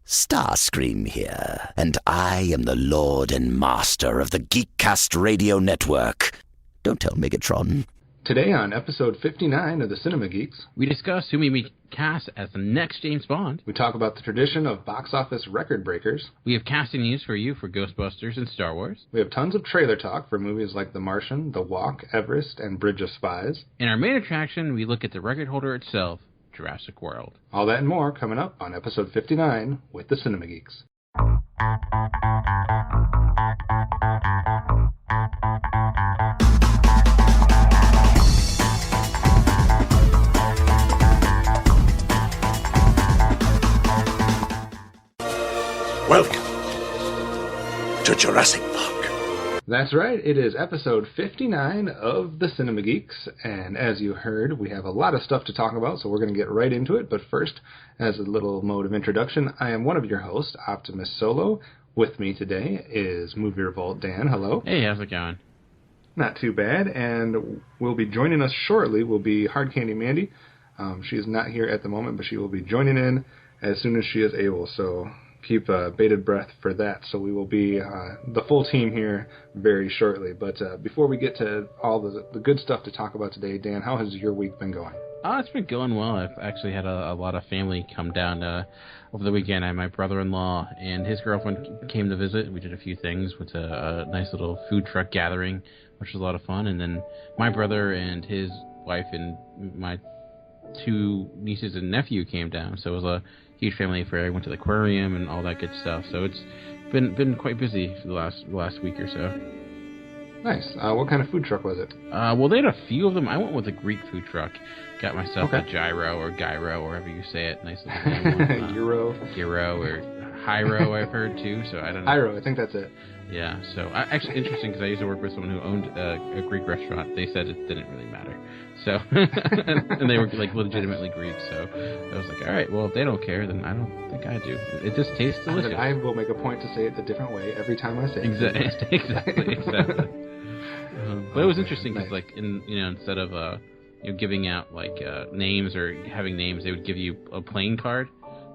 Starscream here, and I am the Lord and Master of the Geekcast Radio Network. Don't tell Megatron. Today on episode 59 of the Cinema Geeks, we discuss who may be cast as the next James Bond. We talk about the tradition of box office record breakers. We have casting news for you for Ghostbusters and Star Wars. We have tons of trailer talk for movies like The Martian, The Walk, Everest, and Bridge of Spies. In our main attraction, we look at the record holder itself, Jurassic World. All that and more coming up on episode 59 with the Cinema Geeks. Welcome to Jurassic Park. That's right, it is episode 59 of the Cinema Geeks, and as you heard, we have a lot of stuff to talk about, so we're going to get right into it. But first, as a little mode of introduction, I am one of your hosts, Optimus Solo. With me today is Movie Revolt Dan. Hello. Hey, how's it going? Not too bad, and will be joining us shortly will be Hard Candy Mandy. She is not here at the moment, but she will be joining in as soon as she is able, so keep bated breath for that. So we will be the full team here very shortly. But before we get to all the good stuff to talk about today, Dan, how has your week been going? It's been going well. I've actually had a lot of family come down over the weekend. I had my brother-in-law and his girlfriend came to visit. We did a few things with a nice little food truck gathering, which was a lot of fun. And then my brother and his wife and my two nieces and nephew came down. So it was a huge family affair. I went to the aquarium and all that good stuff. So it's been quite busy for the last week or so. Nice. What kind of food truck was it? Well, they had a few of them. I went with a Greek food truck. Got myself a gyro or gyro, or however you say it. Nice little one. Gyro or Hyro, I've heard too. So I don't know. Hyro, I think that's it. Yeah. So actually interesting because I used to work with someone who owned a Greek restaurant. They said it didn't really matter. So and they were like legitimately Greek. So I was like, all right, well if they don't care, then I don't think I do. It just tastes delicious. I will make a point to say it a different way every time I say it. Exactly. But it was interesting because, like, instead of giving out like names or having names, they would give you a playing card,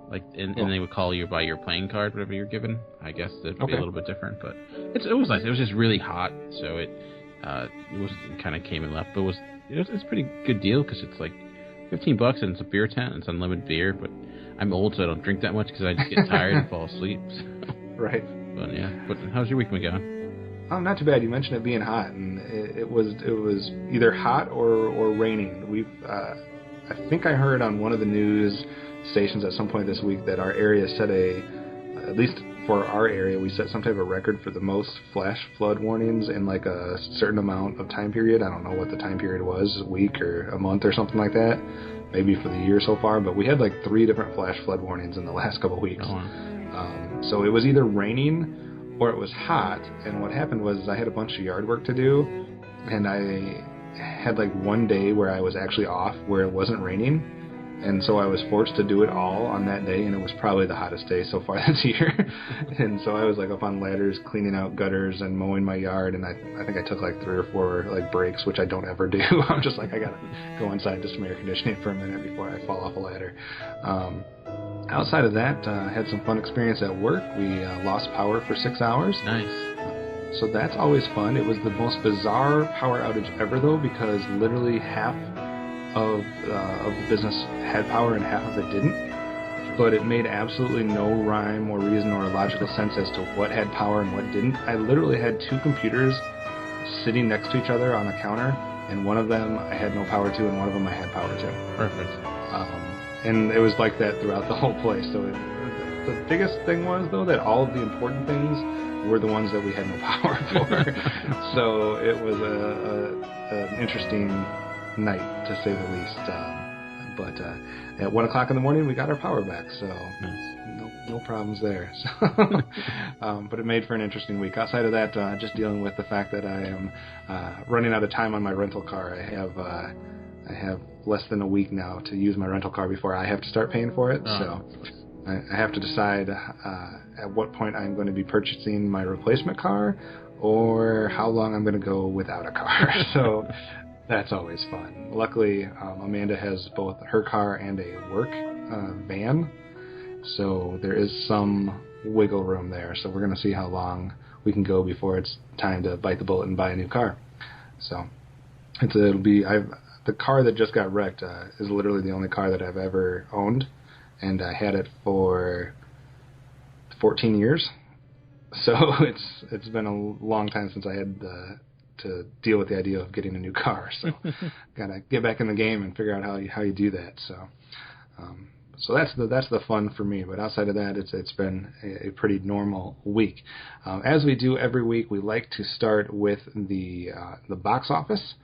like, and they would call you by your playing card, whatever you're given. I guess it'd be a little bit different, but it was nice. It was just really hot, so it kind of came and left. But it's a pretty good deal because it's like $15 and it's a beer tent and it's unlimited beer. But I'm old, so I don't drink that much because I just get tired and fall asleep. So. Right. But yeah. But how's your week been going? Oh, not too bad. You mentioned it being hot, and it was either hot or raining. I think I heard on one of the news stations at some point this week that our area set at least for our area, we set some type of record for the most flash flood warnings in like a certain amount of time period. I don't know what the time period was, a week or a month or something like that, maybe for the year so far, but we had like 3 different flash flood warnings in the last couple of weeks. So it was either raining or it was hot, and what happened was I had a bunch of yard work to do, and I had like one day where I was actually off where it wasn't raining, and so I was forced to do it all on that day, and it was probably the hottest day so far this year. And so I was like up on ladders cleaning out gutters and mowing my yard, and I think I took like 3 or 4 like breaks, which I don't ever do. I'm just like, I gotta go inside to some air conditioning for a minute before I fall off a ladder. Outside of that, I had some fun experience at work. We lost power for 6 hours. Nice. So that's always fun. It was the most bizarre power outage ever, though, because literally half of the business had power and half of it didn't. But it made absolutely no rhyme or reason or logical sense as to what had power and what didn't. I literally had 2 computers sitting next to each other on a counter, and one of them I had no power to, and one of them I had power to. Perfect. And it was like that throughout the whole place. So the biggest thing was, though, that all of the important things were the ones that we had no power for. So it was an interesting night, to say the least. But at 1 o'clock in the morning, we got our power back. So no problems there. So, but it made for an interesting week. Outside of that, just dealing with the fact that I am running out of time on my rental car. I have less than a week now to use my rental car before I have to start paying for it. So I have to decide at what point I'm going to be purchasing my replacement car or how long I'm going to go without a car. So that's always fun. Luckily, Amanda has both her car and a work van. So there is some wiggle room there. So we're going to see how long we can go before it's time to bite the bullet and buy a new car. So the car that just got wrecked is literally the only car that I've ever owned, and I had it for 14 years. So it's been a long time since I had to deal with the idea of getting a new car. So gotta get back in the game and figure out how you do that. So that's the fun for me. But outside of that, it's been a pretty normal week. As we do every week, we like to start with the box office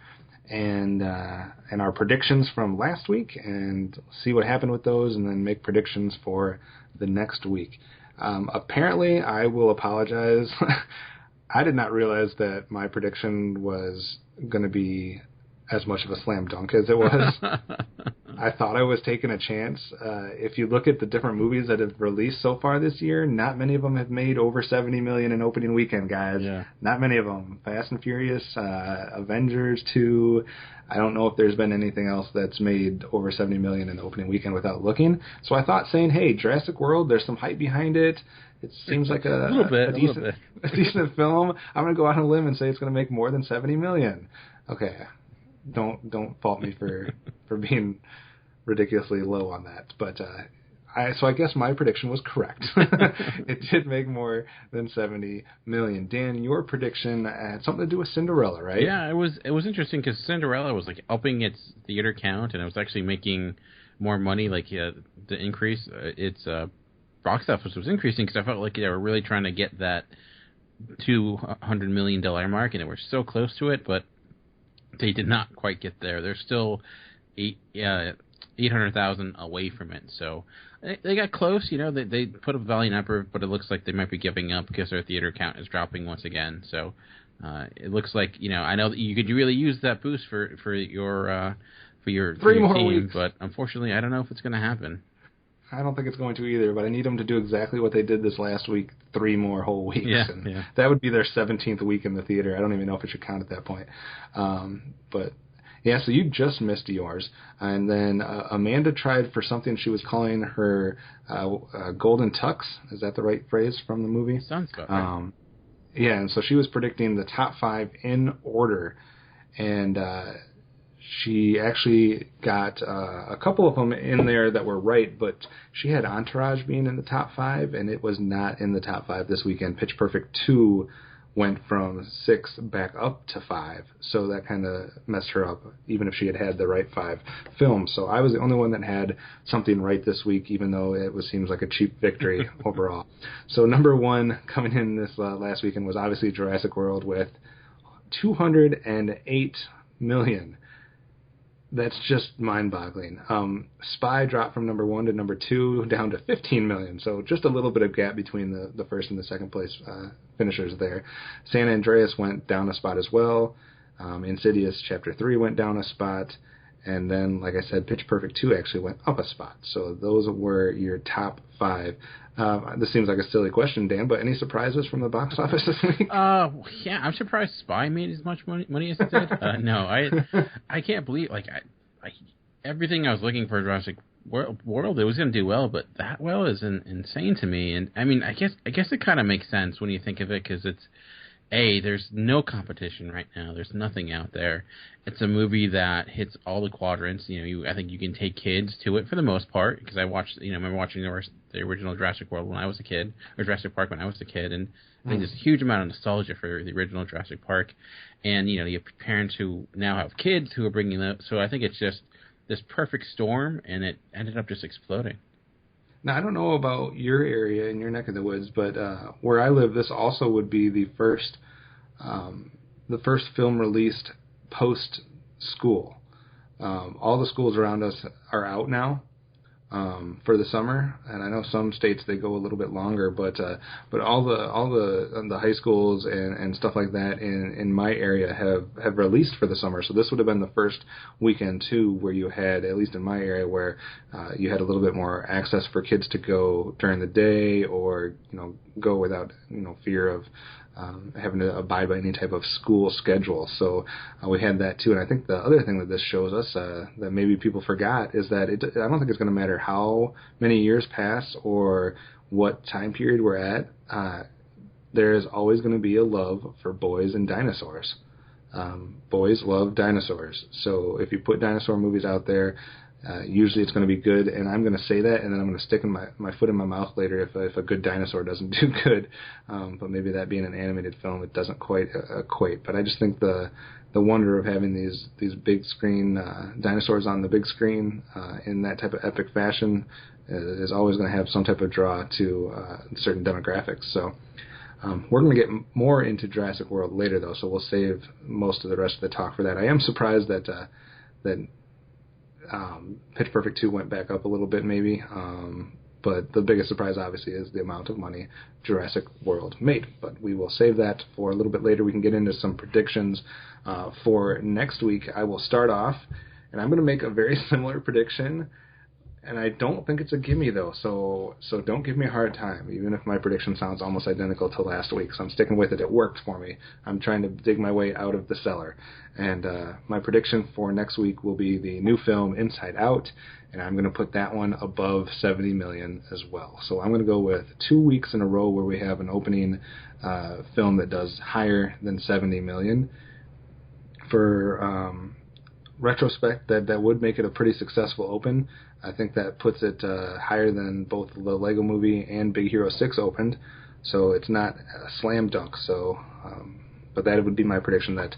and our predictions from last week, and see what happened with those, and then make predictions for the next week. Apparently, I will apologize. I did not realize that my prediction was going to be as much of a slam dunk as it was. I thought I was taking a chance. If you look at the different movies that have released so far this year, not many of them have made over $70 million in opening weekend, guys. Yeah. Not many of them. Fast and Furious, Avengers 2. I don't know if there's been anything else that's made over $70 million in opening weekend without looking. So I thought, saying, hey, Jurassic World, there's some hype behind it. It seems like a decent film. I'm going to go out on a limb and say it's going to make more than $70 million. Okay. Don't fault me for being ridiculously low on that. But I guess my prediction was correct. It did make more than $70 million. Dan, your prediction had something to do with Cinderella, right? Yeah, it was interesting because Cinderella was like upping its theater count, and it was actually making more money. Like the increase, its box office was increasing because I felt like they were really trying to get that $200 million mark, and they were so close to it, but they did not quite get there. They're still 800,000 away from it. So they got close. They put a valiant effort, but it looks like they might be giving up because their theater count is dropping once again. So it looks like I know that you could really use that boost for your team, weeks. But unfortunately, I don't know if it's going to happen. I don't think it's going to either, but I need them to do exactly what they did this last week, 3 more whole weeks. Yeah, and that would be their 17th week in the theater. I don't even know if it should count at that point. But, yeah, so you just missed yours. And then Amanda tried for something she was calling her Golden Tux. Is that the right phrase from the movie? Sounds about right. Yeah, and so she was predicting the top 5 in order. And she actually got a couple of them in there that were right, but she had Entourage being in the top 5, and it was not in the top 5 this weekend. Pitch Perfect 2 went from 6 back up to 5, so that kind of messed her up, even if she had the right 5 films. So I was the only one that had something right this week, even though it seems like a cheap victory overall. So number 1 coming in this last weekend was obviously Jurassic World with $208 million. That's just mind-boggling. Spy dropped from number 1 to number 2 down to $15 million, so just a little bit of gap between the first and the second place finishers there. San Andreas went down a spot as well. Insidious Chapter 3 went down a spot. And then, like I said, Pitch Perfect 2 actually went up a spot. So those were your top 5. This seems like a silly question, Dan, but any surprises from the box office this week? Yeah, I'm surprised Spy made as much money as it did. No, I can't believe, everything I was looking for Jurassic World, it was going to do well, but that well is insane to me. And, I mean, I guess it kind of makes sense when you think of it, because it's, there's no competition right now. There's nothing out there. It's a movie that hits all the quadrants. I think you can take kids to it for the most part, because I watched, remember watching the original Jurassic World when I was a kid, or Jurassic Park when I was a kid, and I think there's a huge amount of nostalgia for the original Jurassic Park. And, you have parents who now have kids who are bringing them. So I think it's just this perfect storm, and it ended up just exploding. Now, I don't know about your area in your neck of the woods, but where I live, this also would be the first film released post-school. All the schools around us are out now for the summer, and I know some states they go a little bit longer, but all the high schools and stuff like that in my area have released for the summer. So this would have been the first weekend too where you had, at least in my area, where you had a little bit more access for kids to go during the day, or go without fear of having to abide by any type of school schedule. So we had that too. And I think the other thing that this shows us that maybe people forgot is that I don't think it's going to matter how many years pass or what time period we're at. There is always going to be a love for boys and dinosaurs. Boys love dinosaurs. So if you put dinosaur movies out there, usually it's going to be good, and I'm going to say that, and then I'm going to stick my foot in my mouth later if a good dinosaur doesn't do good. But maybe that being an animated film, it doesn't quite equate. But I just think the wonder of having these big screen dinosaurs on the big screen in that type of epic fashion is always going to have some type of draw to certain demographics. So we're going to get more into Jurassic World later, though, so we'll save most of the rest of the talk for that. I am surprised that Pitch Perfect 2 went back up a little bit, maybe. But the biggest surprise, obviously, is the amount of money Jurassic World made. But we will save that for a little bit later. We can get into some predictions for next week. I will start off, and I'm going to make a very similar prediction. And I don't think it's a gimme, though, so don't give me a hard time, even if my prediction sounds almost identical to last week. So I'm sticking with it. It worked for me. I'm trying to dig my way out of the cellar. And my prediction for next week will be the new film Inside Out, and I'm going to put that one above $70 million as well. So I'm going to go with 2 weeks in a row where we have an opening film that does higher than $70 million. For retrospect, that would make it a pretty successful open. I think that puts it higher than both the Lego Movie and Big Hero 6 opened, so it's not a slam dunk. So, but that would be my prediction that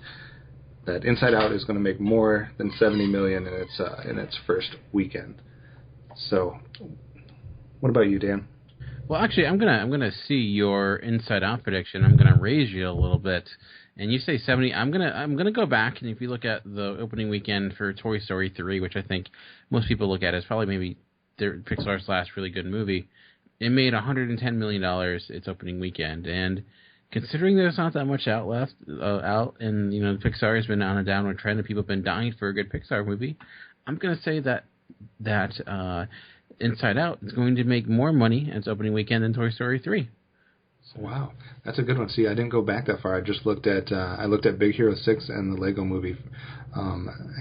Inside Out is going to make more than $70 million in its first weekend. So, what about you, Dan? Well, actually, I'm gonna see your Inside Out prediction. I'm gonna raise you a little bit. And you say 70. I'm gonna go back, and if you look at the opening weekend for Toy Story 3, which I think most people look at as probably maybe Pixar's last really good movie, it made $110 million its opening weekend. And considering there's not that much out, and Pixar has been on a downward trend, and people have been dying for a good Pixar movie, I'm gonna say that Inside Out is going to make more money its opening weekend than Toy Story 3. Wow, that's a good one. See, I didn't go back that far. I just looked at Big Hero 6 and the Lego Movie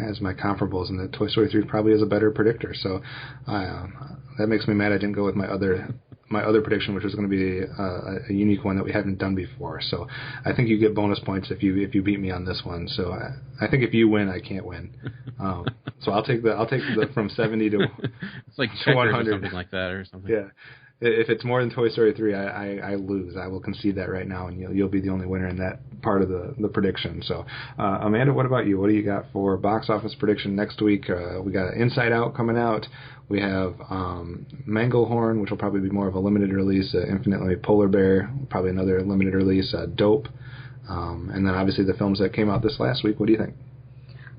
as my comparables, and the Toy Story 3 probably is a better predictor. So that makes me mad I didn't go with my other prediction, which was going to be a unique one that we haven't done before. So I think you get bonus points if you beat me on this one. So I think if you win, I can't win. So I'll take the from 70 to it's like to 100 or something like that or something. Yeah. If it's more than Toy Story 3, I lose. I will concede that right now, and you'll be the only winner in that part of the prediction. So, Amanda, what about you? What do you got for box office prediction next week? We got Inside Out coming out. We have Manglehorn, which will probably be more of a limited release. Infinitely Polar Bear, probably another limited release. Dope. And then obviously the films that came out this last week. What do you think?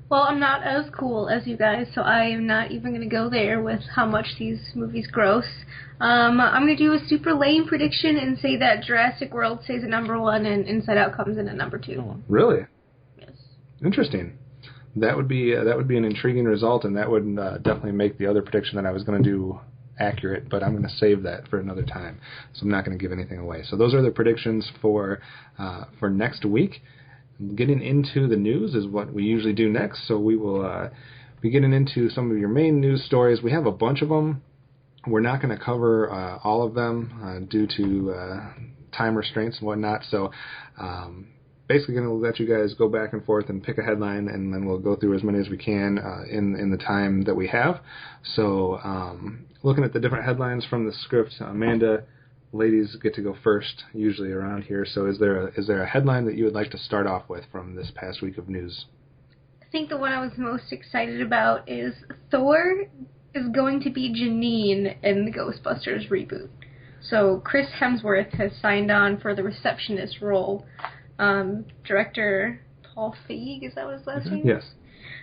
Well, I'm not as cool as you guys, so I am not even going to go there with how much these movies gross. I'm going to do a super lame prediction and say that Jurassic World stays at number 1 and Inside Out comes in at number 2. Really? Yes. Interesting. That would be an intriguing result, and that would definitely make the other prediction that I was going to do accurate, but I'm going to save that for another time, so I'm not going to give anything away. So those are the predictions for next week. Getting into the news is what we usually do next, so we will be getting into some of your main news stories. We have a bunch of them. We're not going to cover all of them due to time restraints and whatnot, so basically going to let you guys go back and forth and pick a headline, and then we'll go through as many as we can in the time that we have. So looking at the different headlines from the script, Amanda, ladies get to go first, usually around here. So is there a headline that you would like to start off with from this past week of news? I think the one I was most excited about is Thor is going to be Janine in the Ghostbusters reboot. So Chris Hemsworth has signed on for the receptionist role. Director Paul Feig, is that what his last name? Yes.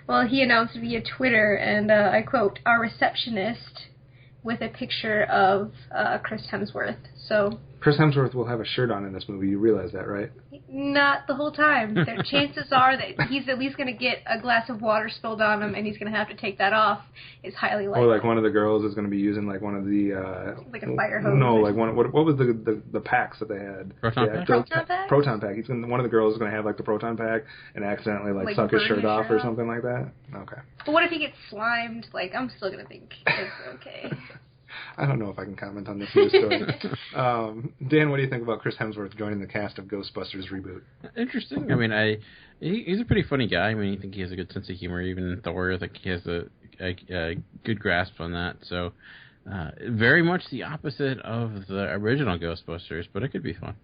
Well, he announced via Twitter, and I quote, "Our receptionist," with a picture of Chris Hemsworth. So Chris Hemsworth will have a shirt on in this movie. You realize that, right? Not the whole time. The chances are that he's at least going to get a glass of water spilled on him, and he's going to have to take that off. Is highly likely. Or like one of the girls is going to be using like one of the like a fire hose. No, like one. What was the packs that they had? Proton pack. Proton pack. One of the girls is going to have like the proton pack and accidentally like suck his shirt off or something like that. Okay. But what if he gets slimed? Like, I'm still going to think it's okay. I don't know if I can comment on this news story. Dan, what do you think about Chris Hemsworth joining the cast of Ghostbusters reboot? Interesting. I mean, he's a pretty funny guy. I mean, I think he has a good sense of humor. Even in Thor, I think he has a good grasp on that. So, very much the opposite of the original Ghostbusters, but it could be fun.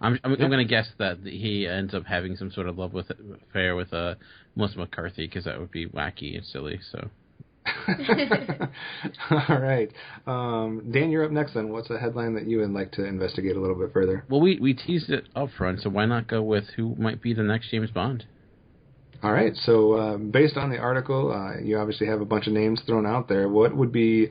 I'm going to guess that he ends up having some sort of love affair with Melissa McCarthy, because that would be wacky and silly. So. All right. Dan, you're up next then. What's a headline that you would like to investigate a little bit further? Well, we teased it up front, so why not go with who might be the next James Bond? All right. So based on the article, you obviously have a bunch of names thrown out there. What would be,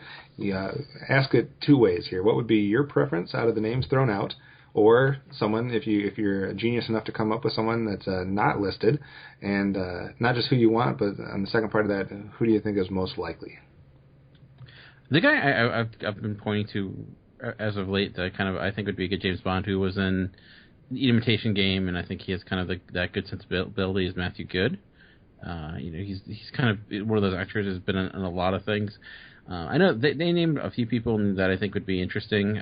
ask it two ways here. What would be your preference out of the names thrown out? Or someone, if you're a genius enough to come up with someone that's not listed, and not just who you want, but on the second part of that, who do you think is most likely? The guy I've been pointing to as of late that I think would be a good James Bond, who was in The Imitation Game, and I think he has kind of that good sensibility, is Matthew Good. He's kind of one of those actors who's been in a lot of things. I know they named a few people that I think would be interesting.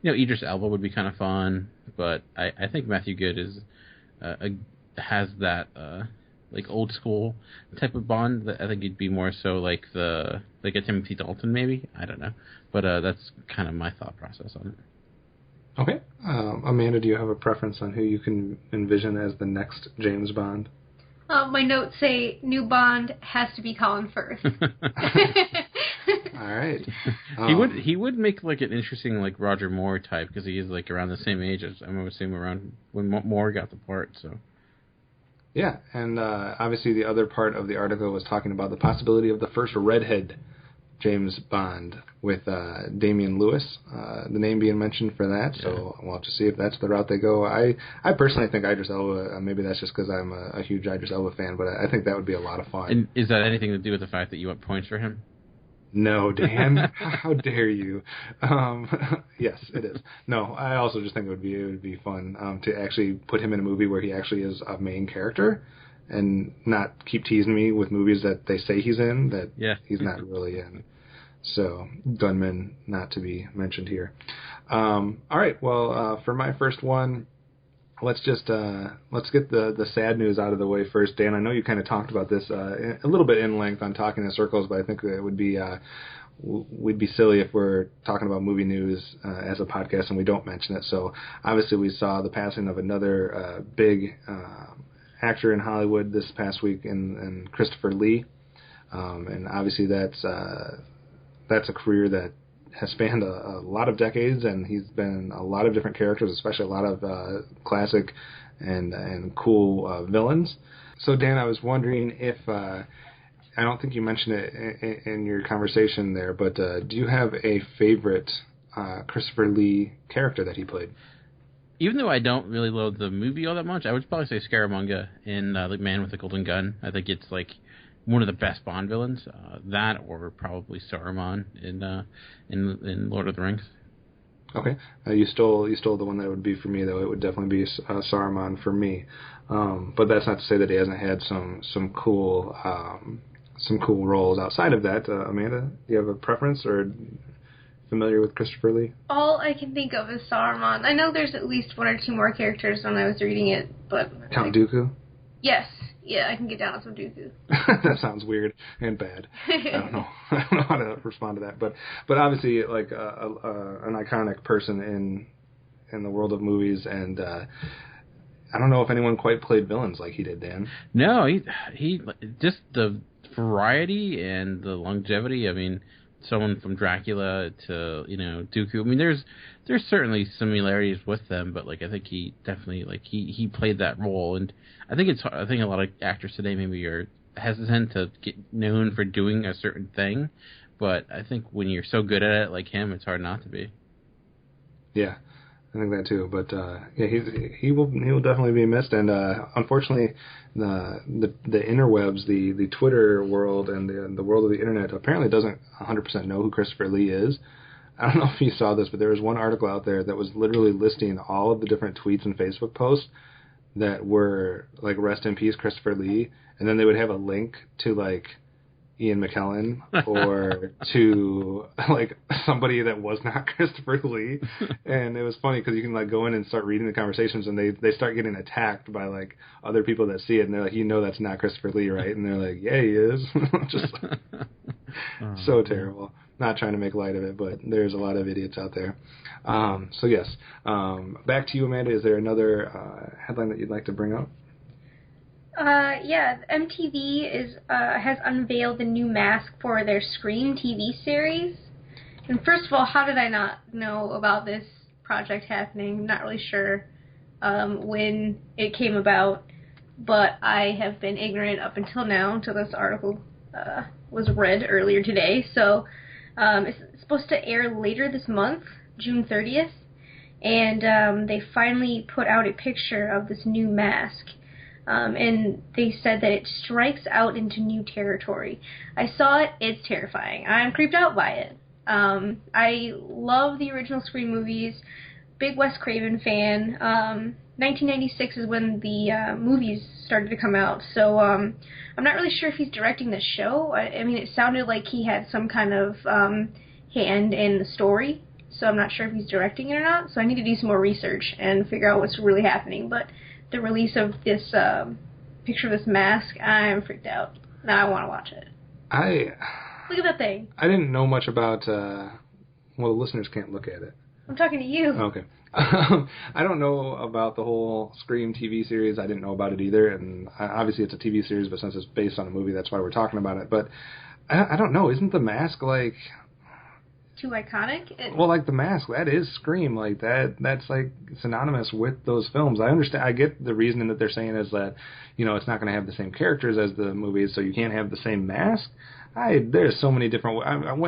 Idris Elba would be kind of fun, but I think Matthew Good has that like old school type of Bond. That I think he'd be more so like a Timothy Dalton, maybe. I don't know, but that's kind of my thought process on it. Okay, Amanda, do you have a preference on who you can envision as the next James Bond? My notes say new Bond has to be Colin Firth. All right. He would make like an interesting like Roger Moore type, because he is like around the same age as I'm assuming around when Moore got the part. So. Yeah, and obviously the other part of the article was talking about the possibility of the first redhead James Bond with Damian Lewis, the name being mentioned for that. Yeah. So we'll have to see if that's the route they go. I personally think Idris Elba, maybe that's just because I'm a huge Idris Elba fan, but I think that would be a lot of fun. And is that anything to do with the fact that you want points for him? No, Dan. How dare you? Yes, it is. No, I also just think it would be fun to actually put him in a movie where he actually is a main character, and not keep teasing me with movies that they say he's in that he's not really in. So, gunman not to be mentioned here. All right. Well, for my first one, let's get the sad news out of the way first. Dan, I know you kind of talked about this a little bit in length on Talking in Circles, but I think it would be we'd be silly if we're talking about movie news as a podcast and we don't mention it. So obviously we saw the passing of another big actor in Hollywood this past week in Christopher Lee, and obviously that's a career that has spanned a lot of decades, and he's been a lot of different characters, especially a lot of classic and cool villains. So, Dan, I was wondering if, I don't think you mentioned it in your conversation there, but do you have a favorite Christopher Lee character that he played? Even though I don't really love the movie all that much, I would probably say Scaramanga in The Man with the Golden Gun. I think it's like one of the best Bond villains. That, or probably Saruman in Lord of the Rings. Okay, you stole the one that would be for me, though. It would definitely be Saruman for me. But that's not to say that he hasn't had some cool roles outside of that. Amanda, do you have a preference or familiar with Christopher Lee? All I can think of is Saruman. I know there's at least one or two more characters when I was reading it, but Count Dooku? Yes. Yeah, I can get down with some Dooku. That sounds weird and bad. I don't know how to respond to that. But obviously, like an iconic person in the world of movies, and I don't know if anyone quite played villains like he did, Dan. No, he just the variety and the longevity. I mean, someone from Dracula to Dooku. I mean, there's certainly similarities with them, but like I think he definitely he played that role, and I think a lot of actors today maybe are hesitant to get known for doing a certain thing, but I think when you're so good at it like him, it's hard not to be. Yeah, I think that too. But yeah, he will definitely be missed. And unfortunately, the interwebs, the Twitter world, and the world of the internet apparently doesn't 100% know who Christopher Lee is. I don't know if you saw this, but there was one article out there that was literally listing all of the different tweets and Facebook posts that were like "Rest in peace, Christopher Lee," and then they would have a link to like Ian McKellen or to like somebody that was not Christopher Lee. And it was funny because you can like go in and start reading the conversations, and they start getting attacked by like other people that see it, and they're like, that's not Christopher Lee, right? And they're like, yeah, he is. Just so terrible. Not trying to make light of it, but there's a lot of idiots out there. So yes, back to you, Amanda. Is there another headline that you'd like to bring up? Yeah, MTV has unveiled the new mask for their Scream TV series. And first of all, how did I not know about this project happening? Not really sure when it came about, but I have been ignorant up until now, until this article was read earlier today. So it's supposed to air later this month, June 30th, and they finally put out a picture of this new mask. And they said that it strikes out into new territory. I saw it. It's terrifying. I'm creeped out by it. I love the original Scream movies. Big Wes Craven fan. 1996 is when the movies started to come out. So I'm not really sure if he's directing the show. I mean, it sounded like he had some kind of hand in the story. So I'm not sure if he's directing it or not. So I need to do some more research and figure out what's really happening. But the release of this picture of this mask, I'm freaked out. Now I want to watch it. Look at that thing. I didn't know much about... well, the listeners can't look at it. I'm talking to you. Okay. I don't know about the whole Scream TV series. I didn't know about it either. And obviously it's a TV series, but since it's based on a movie, that's why we're talking about it. But I don't know. Isn't the mask like... too iconic? Well, like the mask, that is Scream. Like that's like synonymous with those films. I understand. I get the reasoning that they're saying is that, it's not going to have the same characters as the movies, so you can't have the same mask. There's so many different...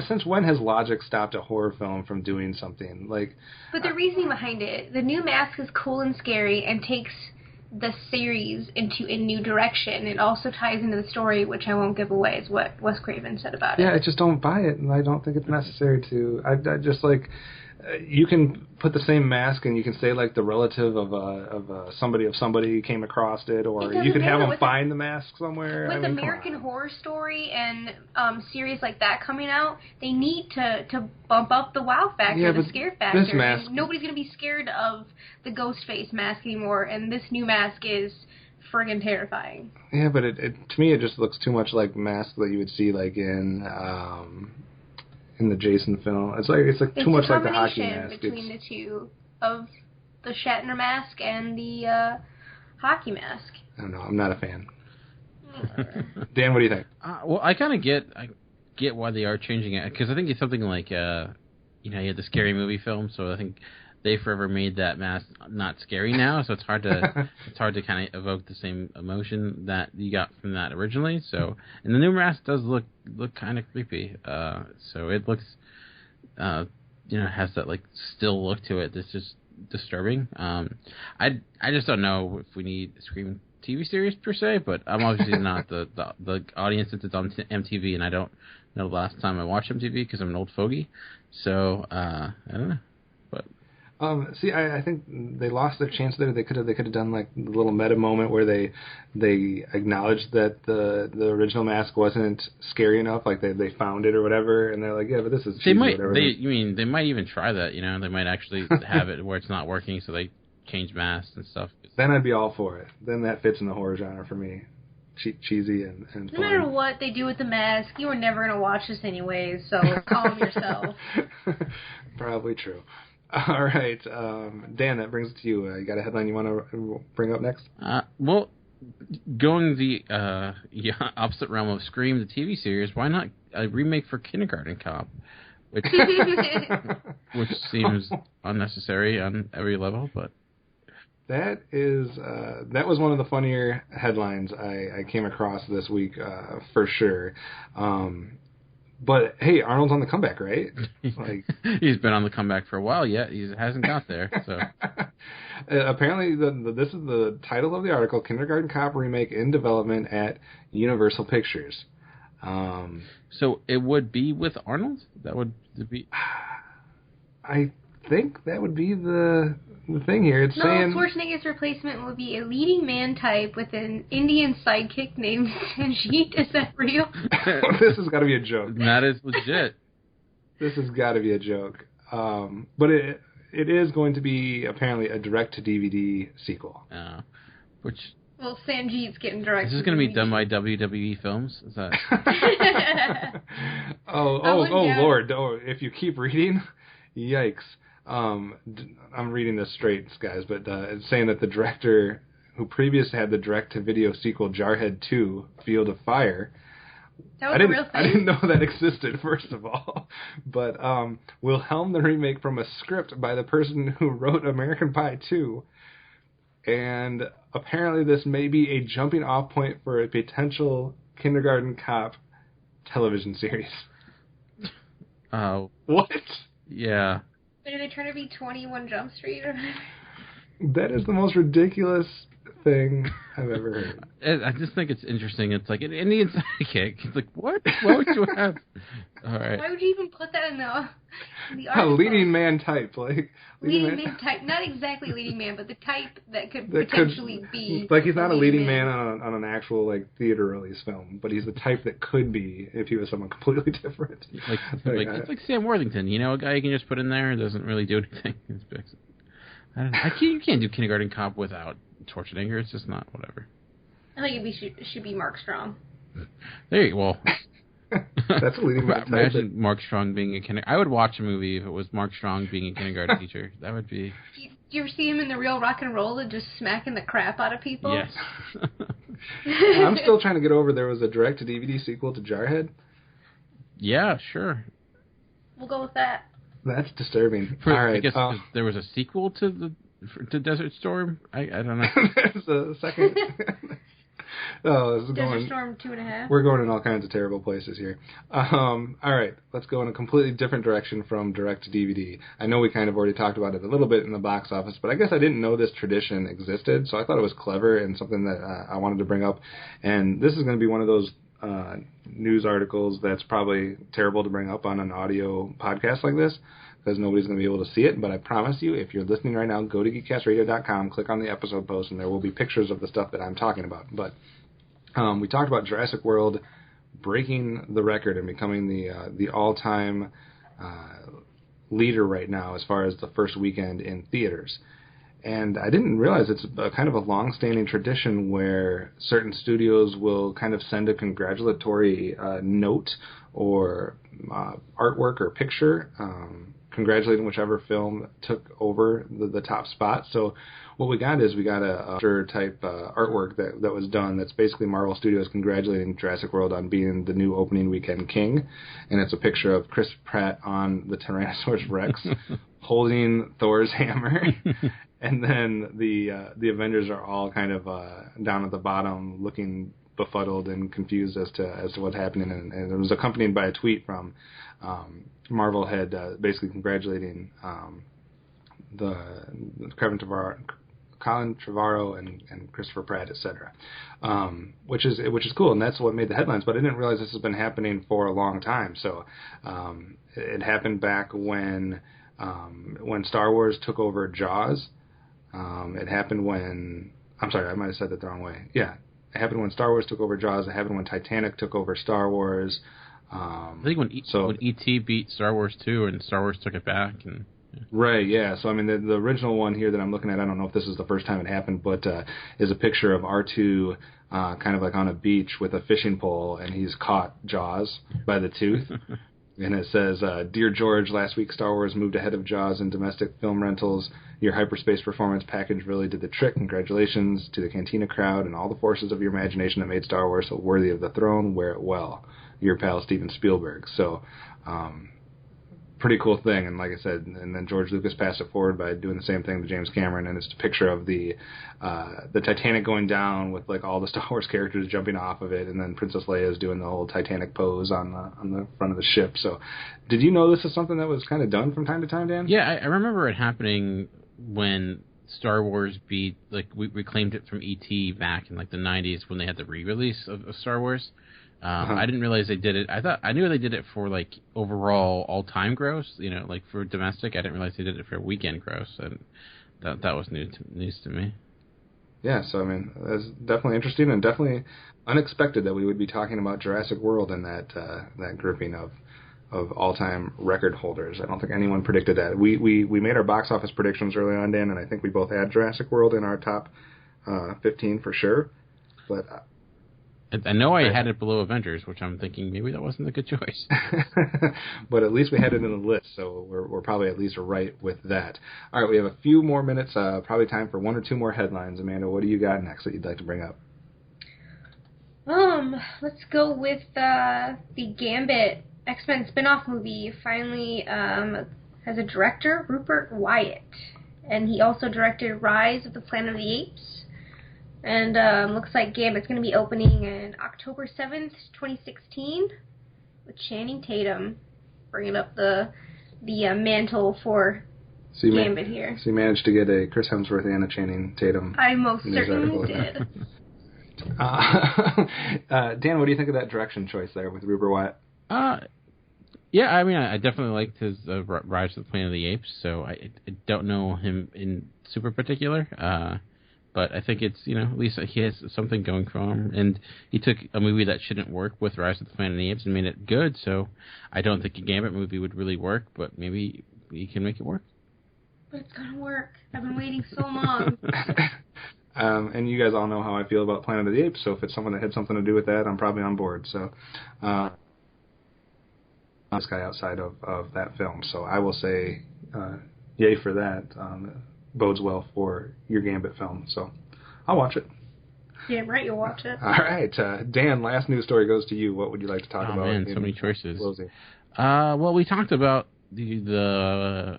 since when has logic stopped a horror film from doing something? But the reasoning behind it, the new mask is cool and scary and takes the series into a new direction. It also ties into the story, which I won't give away, is what Wes Craven said about it. Yeah, I just don't buy it, and I don't think it's necessary to. I just you can put the same mask and you can say like the relative of somebody came across it, or you could have them find the mask somewhere. With American Horror Story and series like that coming out, they need to bump up the wow factor, the scare factor. This mask, nobody's going to be scared of the ghost face mask anymore, and this new mask is friggin' terrifying. Yeah, but it to me it just looks too much like mask that you would see like in the Jason film. It's too much like the hockey mask. Between the two of the Shatner mask and the hockey mask. I don't know. I'm not a fan. Dan, what do you think? Well, I kind of get why they are changing it, because I think it's something like you had the Scary Movie film, so I think they forever made that mask not scary now, so it's hard to kind of evoke the same emotion that you got from that originally. So, and the new mask does look kind of creepy. So it looks, has that like still look to it that's just disturbing. I just don't know if we need a Scream TV series per se, but I'm obviously not the audience since it's on MTV, and I don't know the last time I watched MTV because I'm an old fogey. So I don't know, but. See, I think they lost their chance there. They could have done like the little meta moment where they acknowledged that the original mask wasn't scary enough, like they found it or whatever, and they're like, yeah, but this is cheesy. They might even try that. They might actually have it where it's not working, so they change masks and stuff. Then I'd be all for it. Then that fits in the horror genre for me. Cheesy and fun. No matter what they do with the mask, you were never gonna watch this anyways, so calm yourself. Probably true. All right, Dan, that brings it to you. You got a headline you want to bring up next? Well, going the opposite realm of Scream, the TV series, why not a remake for Kindergarten Cop? Which seems unnecessary on every level, but... That was one of the funnier headlines I came across this week, for sure. But hey, Arnold's on the comeback, right? Like, he's been on the comeback for a while yet. He hasn't got there. So apparently, this is the title of the article: Kindergarten Cop remake in development at Universal Pictures. So it would be with Arnold? That would be... I think that would be the thing here. It's saying... Schwarzenegger's replacement will be a leading man type with an Indian sidekick named Sanjeet. Is that real? This has got to be a joke. That is legit. This has got to be a joke. But it is going to be, apparently, a direct-to-DVD sequel. Which... Well, Sanjeet's getting directed. Is this going to be done by WWE Films? Is that? oh, Lord! Oh, if you keep reading, yikes! I'm reading this straight, guys, but it's saying that the director who previously had the direct-to-video sequel Jarhead 2: Field of Fire. That was a real thing. I didn't know that existed, first of all, but will helm the remake from a script by the person who wrote American Pie 2. And apparently this may be a jumping-off point for a potential Kindergarten Cop television series. What? Yeah. Are they trying to be 21 Jump Street? That is the most ridiculous thing I've ever heard. I just think it's interesting. It's like an Indian sidekick. It's like, what? Why would you have... All right. Why would you even put that in the A article? leading man type. Like leading man type. Not exactly leading man, but the type that could potentially be... Like, he's not a leading man on an actual, like, theater release film, but he's the type that could be if he was someone completely different. It's like Sam Worthington, you know, a guy you can just put in there and doesn't really do anything. I don't know. You can't do Kindergarten Cop without Schwarzenegger. It's just not, whatever. I think it should be Mark Strong. There you go. Well, that's a leading man. Imagine Mark Strong being a kindergarten. I would watch a movie if it was Mark Strong being a kindergarten teacher. That would be... Do you ever see him in The Real Rock and Roll and just smacking the crap out of people? Yes. I'm still trying to get over there was a direct-to-DVD sequel to Jarhead. Yeah, sure. We'll go with that. That's disturbing. All right. I guess there was a sequel to Desert Storm. I don't know. There's a second. This is Desert Storm 2.5. We're going in all kinds of terrible places here. All right, let's go in a completely different direction from direct to DVD. I know we kind of already talked about it a little bit in the box office, but I guess I didn't know this tradition existed, so I thought it was clever and something that I wanted to bring up. And this is going to be one of those news articles that's probably terrible to bring up on an audio podcast like this, because nobody's going to be able to see it. But I promise you, if you're listening right now, go to geekcastradio.com, click on the episode post, and there will be pictures of the stuff that I'm talking about. But we talked about Jurassic World breaking the record and becoming the all-time leader right now as far as the first weekend in theaters. And I didn't realize it's a kind of a long-standing tradition where certain studios will kind of send a congratulatory note or artwork or picture congratulating whichever film took over the top spot. So what we got is we got a type artwork that was done that's basically Marvel Studios congratulating Jurassic World on being the new opening weekend king. And it's a picture of Chris Pratt on the Tyrannosaurus Rex holding Thor's hammer. And then the Avengers are all kind of down at the bottom looking befuddled and confused as to what's happening. And it was accompanied by a tweet from Marvel had basically congratulating the Colin Trevorrow and Christopher Pratt, etc., which is cool, and that's what made the headlines. But I didn't realize this has been happening for a long time. So it happened back when Star Wars took over Jaws. It happened when... I'm sorry, I might have said that the wrong way. Yeah, it happened when Star Wars took over Jaws. It happened when Titanic took over Star Wars. I think when E.T. beat Star Wars 2 and Star Wars took it back. And yeah. Right, yeah. So, I mean, the original one here that I'm looking at, I don't know if this is the first time it happened, but is a picture of R2 kind of like on a beach with a fishing pole, and he's caught Jaws by the tooth. And it says, Dear George, last week Star Wars moved ahead of Jaws in domestic film rentals. Your hyperspace performance package really did the trick. Congratulations to the Cantina crowd and all the forces of your imagination that made Star Wars so worthy of the throne. Wear it well. Your pal Steven Spielberg. So, pretty cool thing. And like I said, and then George Lucas passed it forward by doing the same thing to James Cameron, and it's a picture of the Titanic going down with like all the Star Wars characters jumping off of it, and then Princess Leia is doing the whole Titanic pose on the front of the ship. So, did you know this is something that was kind of done from time to time, Dan? Yeah, I remember it happening when Star Wars beat, like, we reclaimed it from E.T. back in like the 90s when they had the re-release of Star Wars. I didn't realize they did it. I knew they did it for like overall all-time gross, like for domestic. I didn't realize they did it for weekend gross, and that was news to me. Yeah, so I mean, it's definitely interesting and definitely unexpected that we would be talking about Jurassic World in that grouping of all-time record holders. I don't think anyone predicted that. We made our box office predictions early on, Dan, and I think we both had Jurassic World in our top 15 for sure, but. I know I had it below Avengers, which I'm thinking maybe that wasn't a good choice. But at least we had it in the list, so we're probably at least right with that. All right, we have a few more minutes, probably time for one or two more headlines. Amanda, what do you got next that you'd like to bring up? Let's go with the Gambit X-Men spin-off movie finally has a director, Rupert Wyatt. And he also directed Rise of the Planet of the Apes. And looks like Gambit's going to be opening on October 7th, 2016, with Channing Tatum bringing up the mantle for Gambit here. So you managed to get a Chris Hemsworth and a Channing Tatum. I most certainly did. Dan, what do you think of that direction choice there with Rupert Wyatt? Yeah, I mean, I definitely liked his Rise of the Planet of the Apes, so I don't know him in super particular. But I think it's, at least he has something going for him. And he took a movie that shouldn't work with Rise of the Planet of the Apes and made it good. So I don't think a Gambit movie would really work, but maybe he can make it work. But it's going to work. I've been waiting so long. And you guys all know how I feel about Planet of the Apes, so if it's someone that had something to do with that, I'm probably on board. So this guy outside of that film. So I will say yay for that. Bodes well for your Gambit film, so I'll watch it. Yeah, right, you'll watch it. All right, Dan, last news story goes to you. What would you like to talk about? Man, so many choices. Well, we talked about the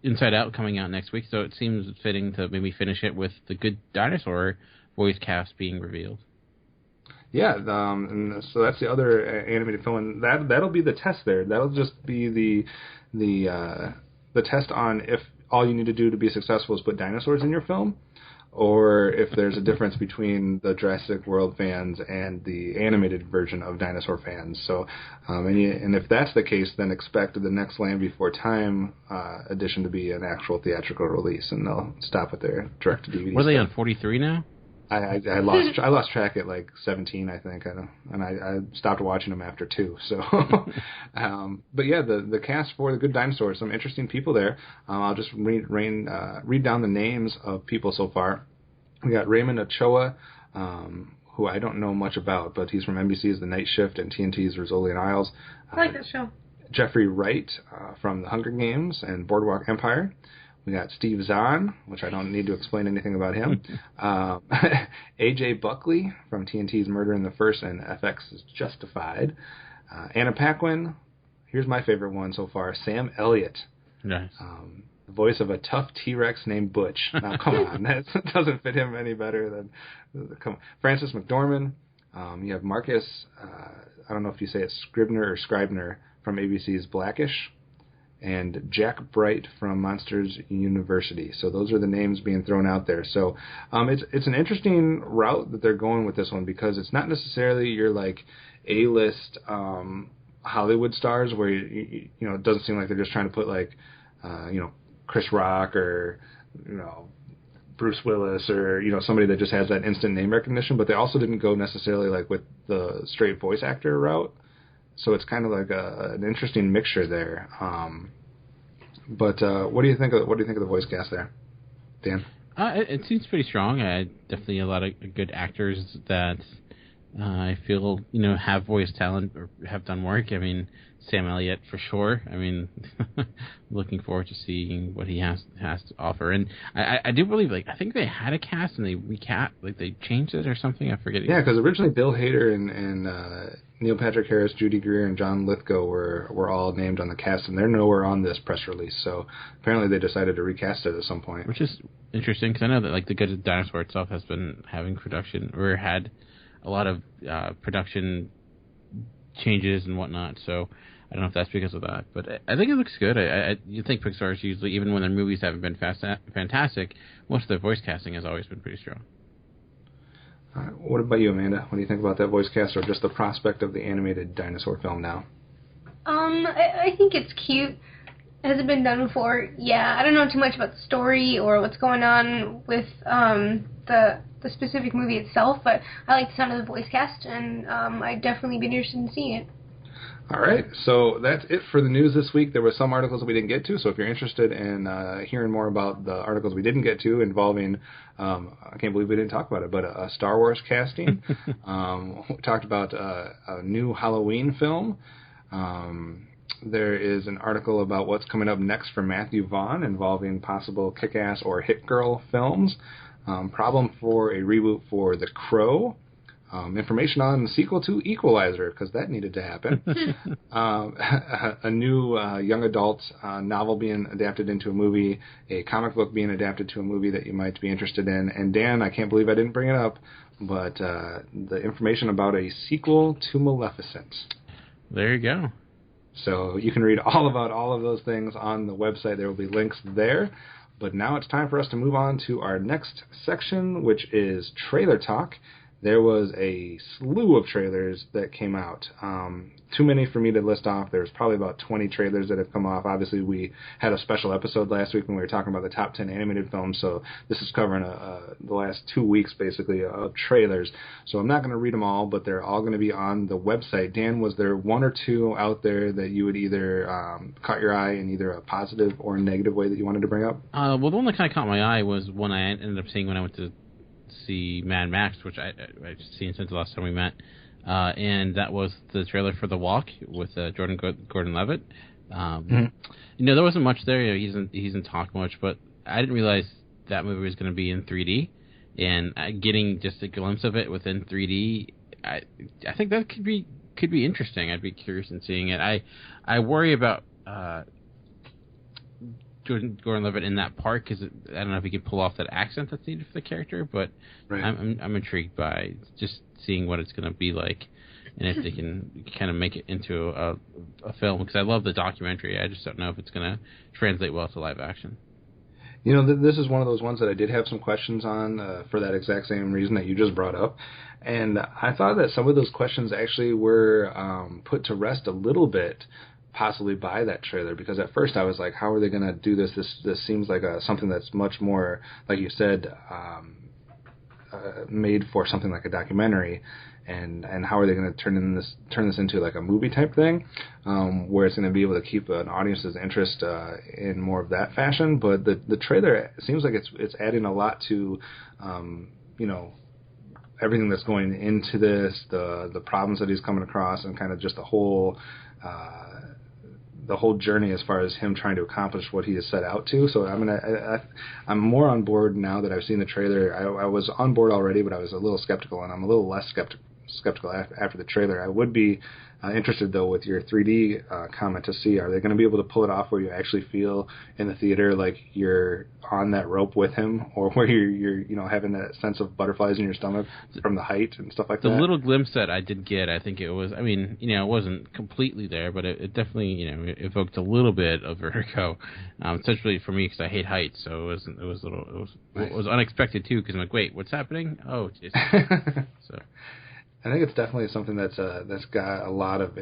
Inside Out coming out next week, so it seems fitting to maybe finish it with the Good Dinosaur voice cast being revealed. Yeah, and so that's the other animated film, and that'll be the test there. That'll just be the test on if all you need to do to be successful is put dinosaurs in your film, or if there's a difference between the Jurassic World fans and the animated version of dinosaur fans. So, and if that's the case, then expect the next Land Before Time edition to be an actual theatrical release, and they'll stop with their direct-to-DVD. Were they on 43 now? I lost track at like 17, I think, and I stopped watching them after 2. So, but yeah, the cast for The Good Dinosaur, some interesting people there. I'll just read down the names of people so far. We got Raymond Ochoa, who I don't know much about, but he's from NBC's The Night Shift and TNT's Rizzoli and Isles. I like that show. Jeffrey Wright from The Hunger Games and Boardwalk Empire. We got Steve Zahn, which I don't need to explain anything about him. A.J. Buckley from TNT's Murder in the First and FX's Justified. Anna Paquin. Here's my favorite one so far. Sam Elliott. Nice. The voice of a tough T-Rex named Butch. Now, come on. That doesn't fit him any better than... Come on. Francis McDormand. You have Marcus, I don't know if you say it Scribner or Scribner, from ABC's Blackish. And Jack Bright from Monsters University. So those are the names being thrown out there. So it's an interesting route that they're going with this one, because it's not necessarily your like A-list Hollywood stars where you know it doesn't seem like they're just trying to put like Chris Rock or Bruce Willis or somebody that just has that instant name recognition. But they also didn't go necessarily like with the straight voice actor route. So it's kind of like an interesting mixture there. But what do you think of the voice cast there, Dan? It seems pretty strong. Definitely a lot of good actors that I feel, have voice talent or have done work. I mean, Sam Elliott for sure. I mean, looking forward to seeing what he has to offer. And I do believe, I think they had a cast and they they changed it or something. I forget. Yeah, because originally Bill Hader and Neil Patrick Harris, Judy Greer, and John Lithgow were all named on the cast, and they're nowhere on this press release. So apparently they decided to recast it at some point. Which is interesting, because I know that The Good Dinosaur itself has been having production, or had a lot of production changes and whatnot, so I don't know if that's because of that, but I think it looks good. You think Pixar's usually, even when their movies haven't been fantastic, most of their voice casting has always been pretty strong. What about you, Amanda? What do you think about that voice cast, or just the prospect of the animated dinosaur film now? I think it's cute. Has it been done before? Yeah, I don't know too much about the story or what's going on with the specific movie itself, but I like the sound of the voice cast, and I'd definitely be interested in seeing it. All right, so that's it for the news this week. There were some articles that we didn't get to, so if you're interested in hearing more about the articles we didn't get to involving, I can't believe we didn't talk about it, but a Star Wars casting. We talked about a new Halloween film. There is an article about what's coming up next for Matthew Vaughn involving possible Kick-Ass or Hit Girl films. Problem for a reboot for The Crow. Information on the sequel to Equalizer, because that needed to happen. A new young adult novel being adapted into a movie, a comic book being adapted to a movie that you might be interested in. And Dan, I can't believe I didn't bring it up, but the information about a sequel to Maleficent. There you go. So you can read all about all of those things on the website. There will be links there. But now it's time for us to move on to our next section, which is Trailer Talk. There was a slew of trailers that came out. Too many for me to list off. There's probably about 20 trailers that have come off. Obviously, we had a special episode last week when we were talking about the top 10 animated films, so this is covering the last 2 weeks, basically, of trailers. So I'm not going to read them all, but they're all going to be on the website. Dan, was there one or two out there that you would either caught your eye in either a positive or a negative way that you wanted to bring up? Well, the one that kind of caught my eye was one I ended up seeing when I went to see Mad Max, which I've seen since the last time we met, and that was the trailer for The Walk with Jordan Gordon-Levitt. There wasn't much there. He doesn't talk much, but I didn't realize that movie was going to be in 3D, and getting just a glimpse of it within 3D, I think that could be interesting. I'd be curious in seeing it. I worry about Jordan Gordon-Levitt in that part, because I don't know if he could pull off that accent that's needed for the character, but right. I'm intrigued by just seeing what it's going to be like, and if they can kind of make it into a film, because I love the documentary. I just don't know if it's going to translate well to live action. This is one of those ones that I did have some questions on for that exact same reason that you just brought up, and I thought that some of those questions actually were put to rest a little bit, possibly by that trailer, because at first I was like, how are they going to do this? This seems like something that's much more, like you said, made for something like a documentary, and how are they going to turn this into like a movie type thing, where it's going to be able to keep an audience's interest in more of that fashion. But the trailer seems like it's adding a lot to everything that's going into this, the problems that he's coming across, and kind of just the whole journey as far as him trying to accomplish what he has set out to. So I'm more on board now that I've seen the trailer. I was on board already, but I was a little skeptical, and I'm a little less skeptical after the trailer. I would be interested, though, with your 3D comment to see, are they going to be able to pull it off where you actually feel in the theater like you're on that rope with him, or where you're having that sense of butterflies in your stomach from the height and stuff like that? The little glimpse that I did get, I think it was, it wasn't completely there, but it definitely, evoked a little bit of vertigo, especially for me, because I hate heights, so it was unexpected too, because I'm like, wait, what's happening? Oh, jeez. So I think it's definitely something that's got a lot of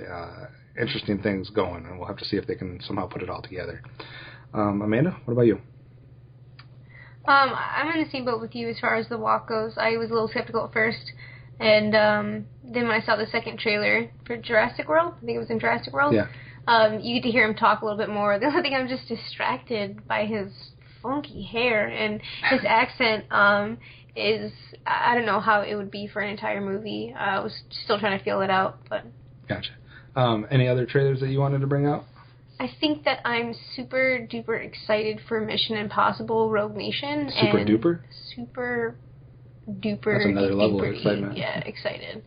interesting things going, and we'll have to see if they can somehow put it all together. Amanda, what about you? I'm in the same boat with you as far as The Walk goes. I was a little skeptical at first, and then when I saw the second trailer for Jurassic World, I think it was in Jurassic World, yeah. You get to hear him talk a little bit more. The only thing, I'm just distracted by his funky hair, and his accent is, I don't know how it would be for an entire movie. I was still trying to feel it out, but... Gotcha. Any other trailers that you wanted to bring out? I think that I'm super duper excited for Mission Impossible Rogue Nation. Super duper? Super duper. That's another level of excitement. Yeah, excited.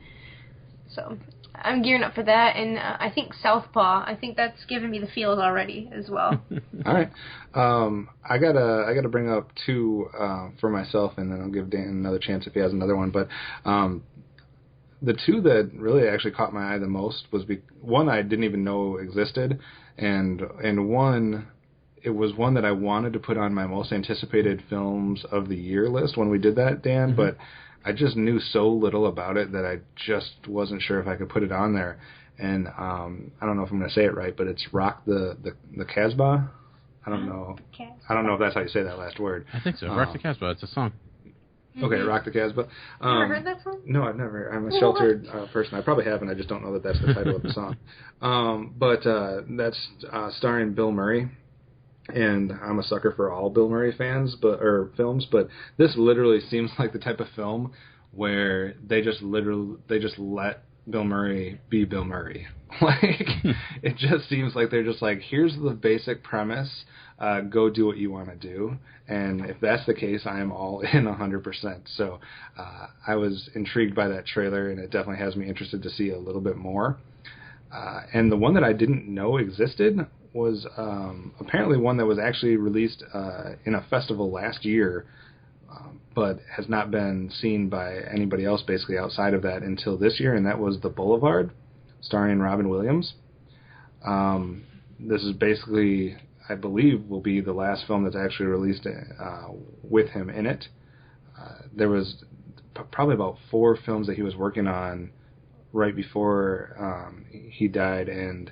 So I'm gearing up for that, and I think Southpaw. I think that's giving me the feels already as well. All right. I gotta bring up two for myself, and then I'll give Dan another chance if he has another one. But the two that really actually caught my eye the most was one I didn't even know existed, and one, it was one that I wanted to put on my most anticipated films of the year list when we did that, Dan, but I just knew so little about it that I just wasn't sure if I could put it on there. And I don't know if I'm going to say it right, but it's Rock the Casbah. I don't know. I don't know if that's how you say that last word. I think so. Rock the Casbah. It's a song. Okay, Rock the Casbah. Never heard that song? No, I've never. I'm a sheltered person. I probably haven't. I just don't know that that's the title of the song. But that's starring Bill Murray, and I'm a sucker for all Bill Murray films. But this literally seems like the type of film where they just let Bill Murray be Bill Murray. Like, it just seems like they're just like, here's the basic premise. Go do what you want to do. And if that's the case, I am all in 100%. So I was intrigued by that trailer, and it definitely has me interested to see a little bit more. And the one that I didn't know existed was apparently one that was actually released in a festival last year, but has not been seen by anybody else basically outside of that until this year, and that was The Boulevard, starring Robin Williams. This is basically, I believe, will be the last film that's actually released with him in it. There was probably about 4 films that he was working on right before he died, and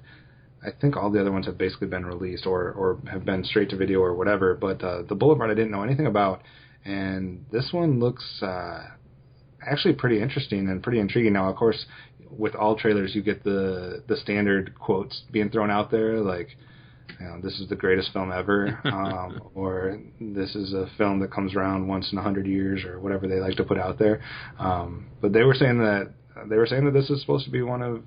I think all the other ones have basically been released or have been straight to video or whatever. But The Boulevard I didn't know anything about, and this one looks actually pretty interesting and pretty intriguing. Now, of course, with all trailers, you get the standard quotes being thrown out there, like, you know, this is the greatest film ever, or this is a film that comes around once in 100 years, or whatever they like to put out there. But they were saying that this is supposed to be one of,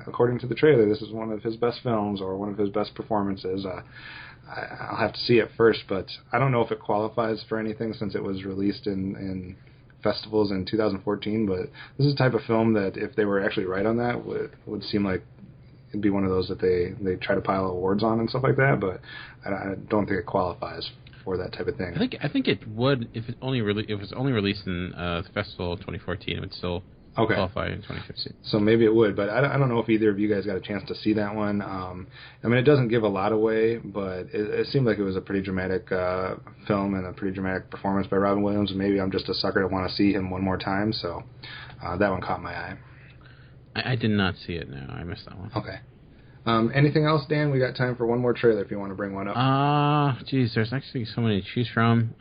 according to the trailer, this is one of his best films or one of his best performances. I'll have to see it first, but I don't know if it qualifies for anything since it was released in festivals in 2014. But this is the type of film that if they were actually right on that, would seem like it'd be one of those that they try to pile awards on and stuff like that. But I don't think it qualifies for that type of thing. I think it would if it was only released in the festival in 2014. It would still qualify in 2015. So maybe it would, but I don't know if either of you guys got a chance to see that one. I mean, it doesn't give a lot away, but it seemed like it was a pretty dramatic film and a pretty dramatic performance by Robin Williams, and maybe I'm just a sucker to want to see him one more time, so that one caught my eye. I did not see it, no. I missed that one. Okay. Anything else, Dan? We got time for one more trailer if you want to bring one up. Geez, there's actually so many to choose from.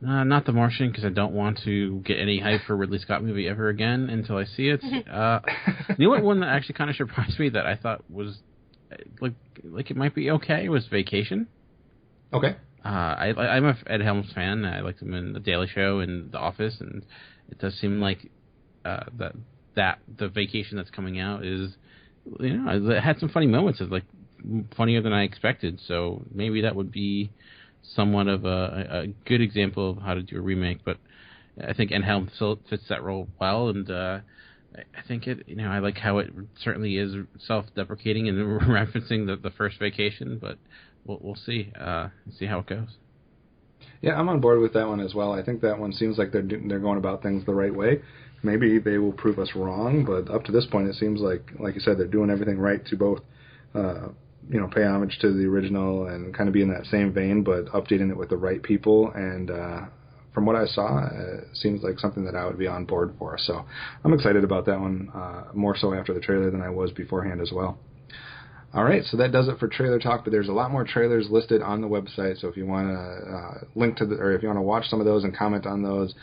Not The Martian, because I don't want to get any hype for a Ridley Scott movie ever again until I see it. You know what one that actually kind of surprised me that I thought was like it might be okay was Vacation. Okay. I'm a Ed Helms fan. I liked him in The Daily Show and The Office, and it does seem like that the Vacation that's coming out is, you know, it had some funny moments. It's like funnier than I expected. So maybe that would be somewhat of a good example of how to do a remake, but I think Ed Helms fits that role well, and I think it. You know, I like how it certainly is self-deprecating and referencing the first Vacation, but we'll see how it goes. Yeah, I'm on board with that one as well. I think that one seems like they're going about things the right way. Maybe they will prove us wrong, but up to this point, it seems like you said, they're doing everything right to both. Pay homage to the original and kind of be in that same vein, but updating it with the right people. And from what I saw, it seems like something that I would be on board for. So I'm excited about that one, more so after the trailer than I was beforehand as well. All right, so that does it for Trailer Talk, but there's a lot more trailers listed on the website, so if you want to link to or if you want to watch some of those and comment on those,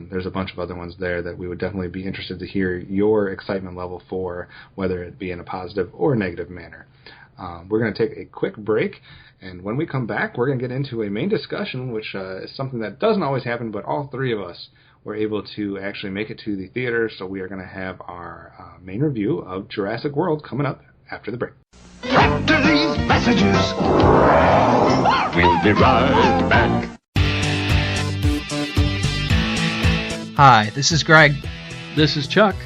there's a bunch of other ones there that we would definitely be interested to hear your excitement level for, whether it be in a positive or negative manner. We're going to take a quick break, and when we come back, we're going to get into a main discussion, which is something that doesn't always happen, but all three of us were able to actually make it to the theater, so we are going to have our main review of Jurassic World coming up after the break. After these messages, we'll be right back. Hi, this is Greg. This is Chuck.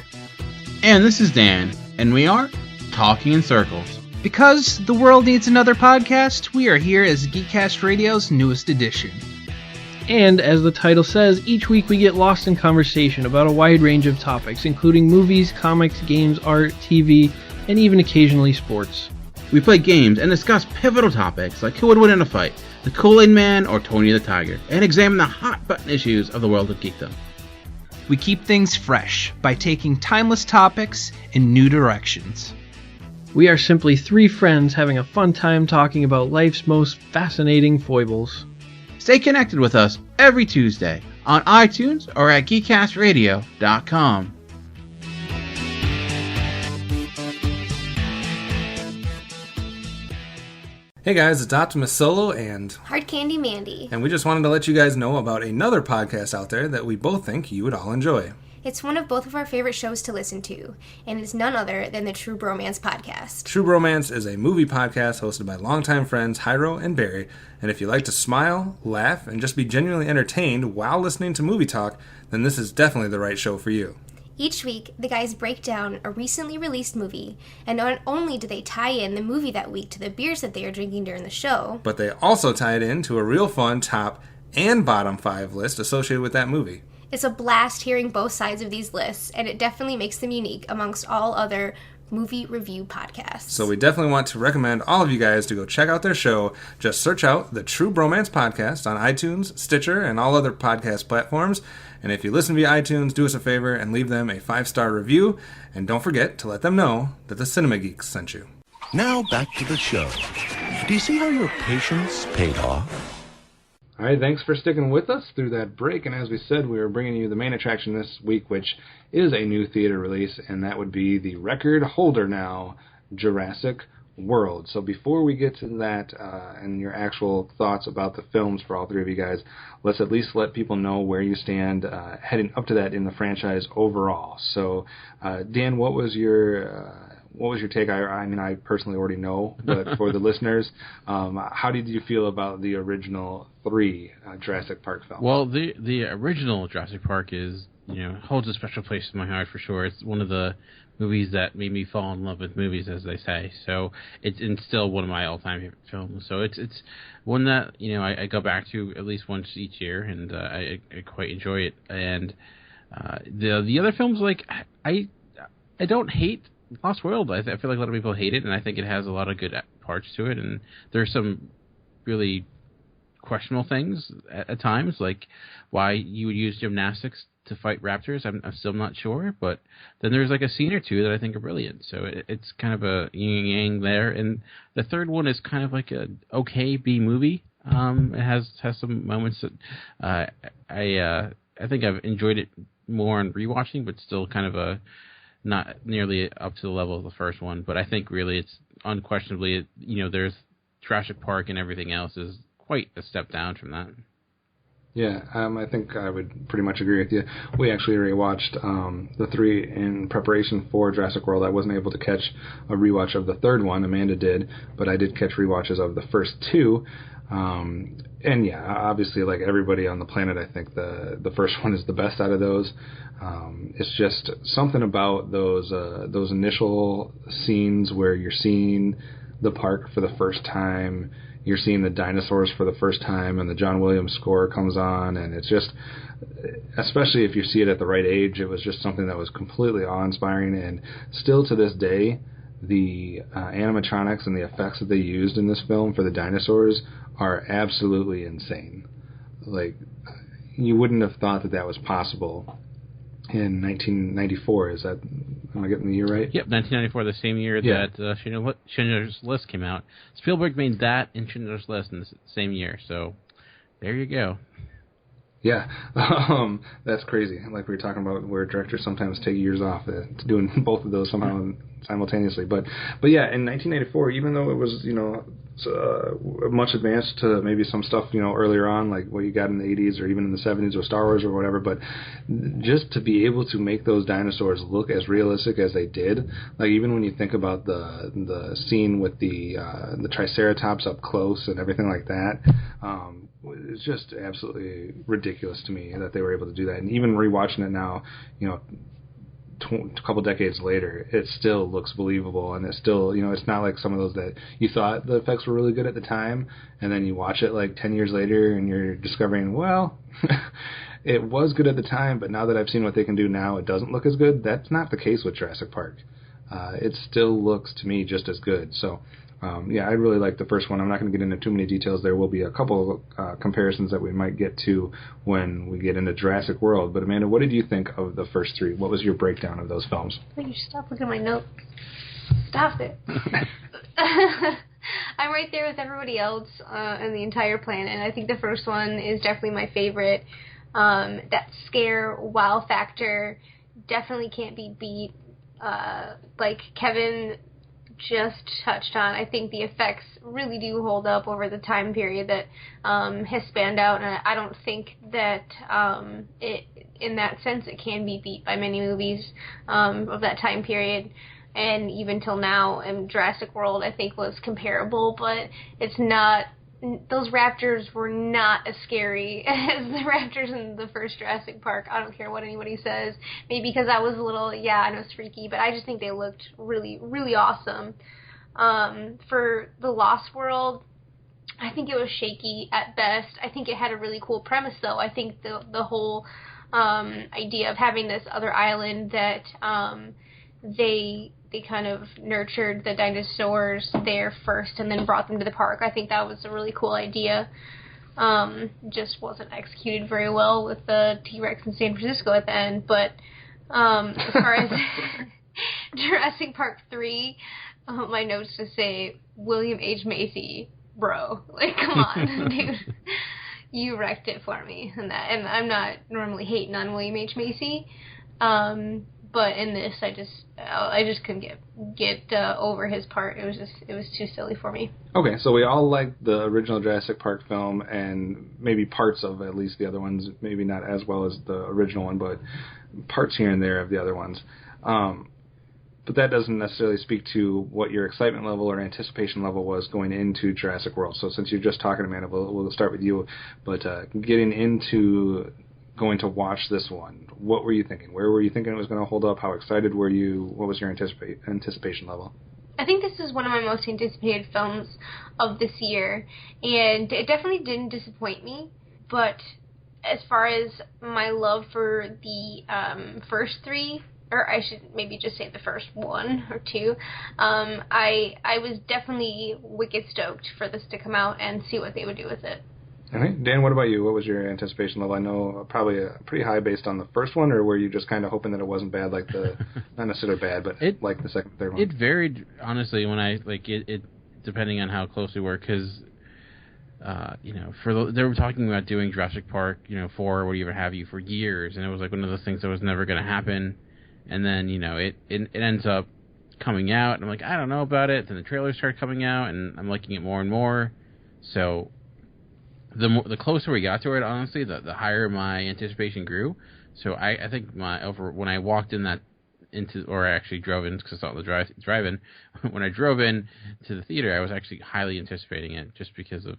And this is Dan, and we are Talking in Circles. Because the world needs another podcast, we are here as Geekcast Radio's newest edition. And as the title says, each week we get lost in conversation about a wide range of topics, including movies, comics, games, art, TV, and even occasionally sports. We play games and discuss pivotal topics like who would win in a fight, the Kool-Aid Man or Tony the Tiger, and examine the hot-button issues of the world of geekdom. We keep things fresh by taking timeless topics in new directions. We are simply three friends having a fun time talking about life's most fascinating foibles. Stay connected with us every Tuesday on iTunes or at geekcastradio.com. Hey guys, it's Optimus Solo and Hard Candy Mandy. we just wanted to let you guys know about another podcast out there that we both think you would all enjoy. It's one of both of our favorite shows to listen to, and it's none other than the True Bromance Podcast. True Bromance is a movie podcast hosted by longtime friends Hyro and Barry, and if you like to smile, laugh, and just be genuinely entertained while listening to movie talk, then this is definitely the right show for you. Each week, the guys break down a recently released movie, and not only do they tie in the movie that week to the beers that they are drinking during the show, but they also tie it into a real fun top and bottom 5 list associated with that movie. it's a blast hearing both sides of these lists, and it definitely makes them unique amongst all other movie review podcasts. So we definitely want to recommend all of you guys to go check out their show. Just search out the True Bromance Podcast on iTunes, Stitcher, and all other podcast platforms. And if you listen via iTunes, do us a favor and leave them a 5-star review. And don't forget to let them know that the Cinema Geeks sent you. Now back to the show. Do you see how your patience paid off? All right, thanks for sticking with us through that break. And as we said, we are bringing you the main attraction this week, which is a new theater release, and that would be the record holder now, Jurassic World. So before we get to that and your actual thoughts about the films for all three of you guys, let's at least let people know where you stand heading up to that in the franchise overall. So, Dan, what was your take? I mean, I personally already know, but for the listeners, how did you feel about the original 3 Jurassic Park films? Well, the original Jurassic Park is, holds a special place in my heart for sure. It's one of the movies that made me fall in love with movies, as they say. So it's still one of my all-time favorite films. So it's one that I go back to at least once each year, and I quite enjoy it. And the other films, like I don't hate Lost World. I feel like a lot of people hate it, and I think it has a lot of good parts to it. And there's some really questionable things at times, like why you would use gymnastics to fight raptors. I'm still not sure, but then there's like a scene or two that I think are brilliant. So it's kind of a yin yang there. And the third one is kind of like a okay B movie. It has some moments that I think I've enjoyed it more on rewatching, but still kind of a not nearly up to the level of the first one. But I think really it's unquestionably, there's Jurassic Park and everything else is quite a step down from that. Yeah, I think I would pretty much agree with you. We actually rewatched the 3 in preparation for Jurassic World. I wasn't able to catch a rewatch of the third one. Amanda did, but I did catch rewatches of the first 2. And yeah, obviously, like everybody on the planet, I think the first one is the best out of those. It's just something about those initial scenes where you're seeing the park for the first time. You're seeing the dinosaurs for the first time, and the John Williams score comes on, and it's just, especially if you see it at the right age, it was just something that was completely awe-inspiring. And still to this day, the animatronics and the effects that they used in this film for the dinosaurs are absolutely insane. Like, you wouldn't have thought that was possible in 1994. Am I getting the year right? Yep, 1994, the same year that Schindler's List came out. Spielberg made that in Schindler's List in the same year, so there you go. Yeah, that's crazy. Like we were talking about, where directors sometimes take years off doing both of those somehow simultaneously. But yeah, in 1984, even though it was much advanced to maybe some stuff earlier on, like what you got in the 80s or even in the 70s with Star Wars or whatever, but just to be able to make those dinosaurs look as realistic as they did, like even when you think about the scene with the Triceratops up close and everything like that. It's just absolutely ridiculous to me that they were able to do that. And even rewatching it now, a couple decades later, it still looks believable, and it's still, it's not like some of those that you thought the effects were really good at the time, and then you watch it like 10 years later, and you're discovering, well, it was good at the time, but now that I've seen what they can do now, it doesn't look as good. That's not the case with Jurassic Park. It still looks, to me, just as good. So, I really like the first one. I'm not going to get into too many details. There will be a couple of comparisons that we might get to when we get into Jurassic World. But Amanda, what did you think of the first three? What was your breakdown of those films? Will you stop looking at my notes? Stop it. I'm right there with everybody else on the entire planet, and I think the first one is definitely my favorite. That scare, wow factor definitely can't be beat. Like Kevin just touched on, I think the effects really do hold up over the time period that has spanned out, and I don't think that in that sense it can be beat by many movies of that time period. And even till now, Jurassic World I think was comparable, but it's not. Those raptors were not as scary as the raptors in the first Jurassic Park. I don't care what anybody says. Maybe because I was a little, I know it's freaky, but I just think they looked really, really awesome. For The Lost World, I think it was shaky at best. I think it had a really cool premise, though. I think the whole idea of having this other island that they kind of nurtured the dinosaurs there first and then brought them to the park. I think that was a really cool idea. Just wasn't executed very well with the T-Rex in San Francisco at the end. But as far as Jurassic Park 3, my notes just say William H. Macy, bro. Like, come on, dude. You wrecked it for me. And I'm not normally hating on William H. Macy. But in this, I just couldn't get over his part. It was too silly for me. Okay, so we all liked the original Jurassic Park film, and maybe parts of at least the other ones, maybe not as well as the original one, but parts here and there of the other ones. But that doesn't necessarily speak to what your excitement level or anticipation level was going into Jurassic World. So since you're just talking, Amanda, we'll start with you. But getting into going to watch this one, what were you thinking? Where were you thinking it was going to hold up? How excited were you? What was your anticipation level? I think this is one of my most anticipated films of this year, and it definitely didn't disappoint me. But as far as my love for the first three, or I should maybe just say the first one or two, I was definitely wicked stoked for this to come out and see what they would do with it. All right. Dan, what about you? What was your anticipation level? I know probably pretty high based on the first one, or were you just kind of hoping that it wasn't bad, like not necessarily bad, but like the second, third one? It varied, honestly, when I, it depending on how close we were, because, they were talking about doing Jurassic Park, 4 or whatever have you for years, and it was like one of those things that was never going to happen, and then, it ends up coming out, and I'm like, I don't know about it, then the trailers started coming out, and I'm liking it more and more, so the closer we got to it, honestly, the higher my anticipation grew. So I think when I walked or I actually drove in, because I saw the drive-in. When I drove in to the theater, I was actually highly anticipating it, just because of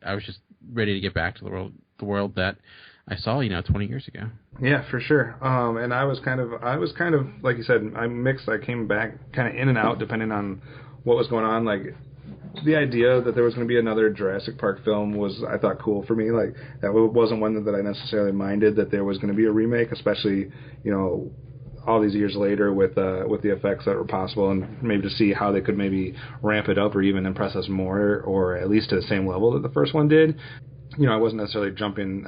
I was just ready to get back to the world that I saw 20 years ago. Yeah, for sure. And I was kind of like you said, I'm mixed. I came back kind of in and out depending on what was going on. Like, the idea that there was going to be another Jurassic Park film was, I thought, cool for me. Like, that wasn't one that I necessarily minded that there was going to be a remake, especially, all these years later with the effects that were possible, and maybe to see how they could maybe ramp it up or even impress us more, or at least to the same level that the first one did. I wasn't necessarily jumping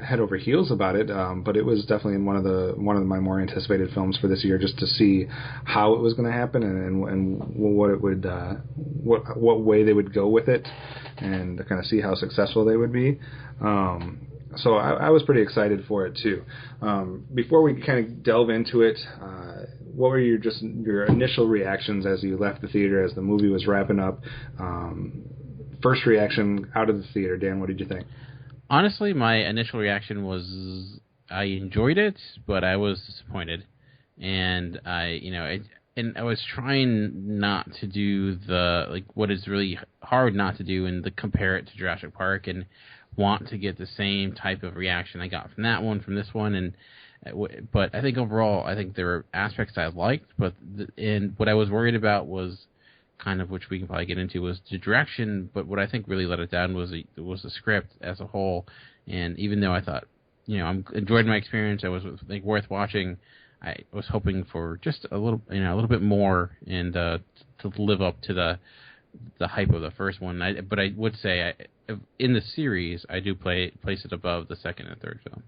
head over heels about it, but it was definitely one of my more anticipated films for this year, just to see how it was going to happen and what it would what way they would go with it, and to kind of see how successful they would be. So I was pretty excited for it too. Before we kind of delve into it, what were your initial reactions as you left the theater, as the movie was wrapping up? First reaction out of the theater, Dan. What did you think? Honestly, my initial reaction was I enjoyed it, but I was disappointed, and I was trying not to do what is really hard not to do, and to compare it to Jurassic Park and want to get the same type of reaction I got from that one, from this one, but I think overall, I think there were aspects I liked, and what I was worried about was kind of, which we can probably get into, was the direction, but what I think really let it down was the script as a whole, and even though I thought, I enjoyed my experience, I was worth watching, I was hoping for just a little bit more, and to live up to the hype of the first one. But I would say, in the series, I do place it above the second and third film.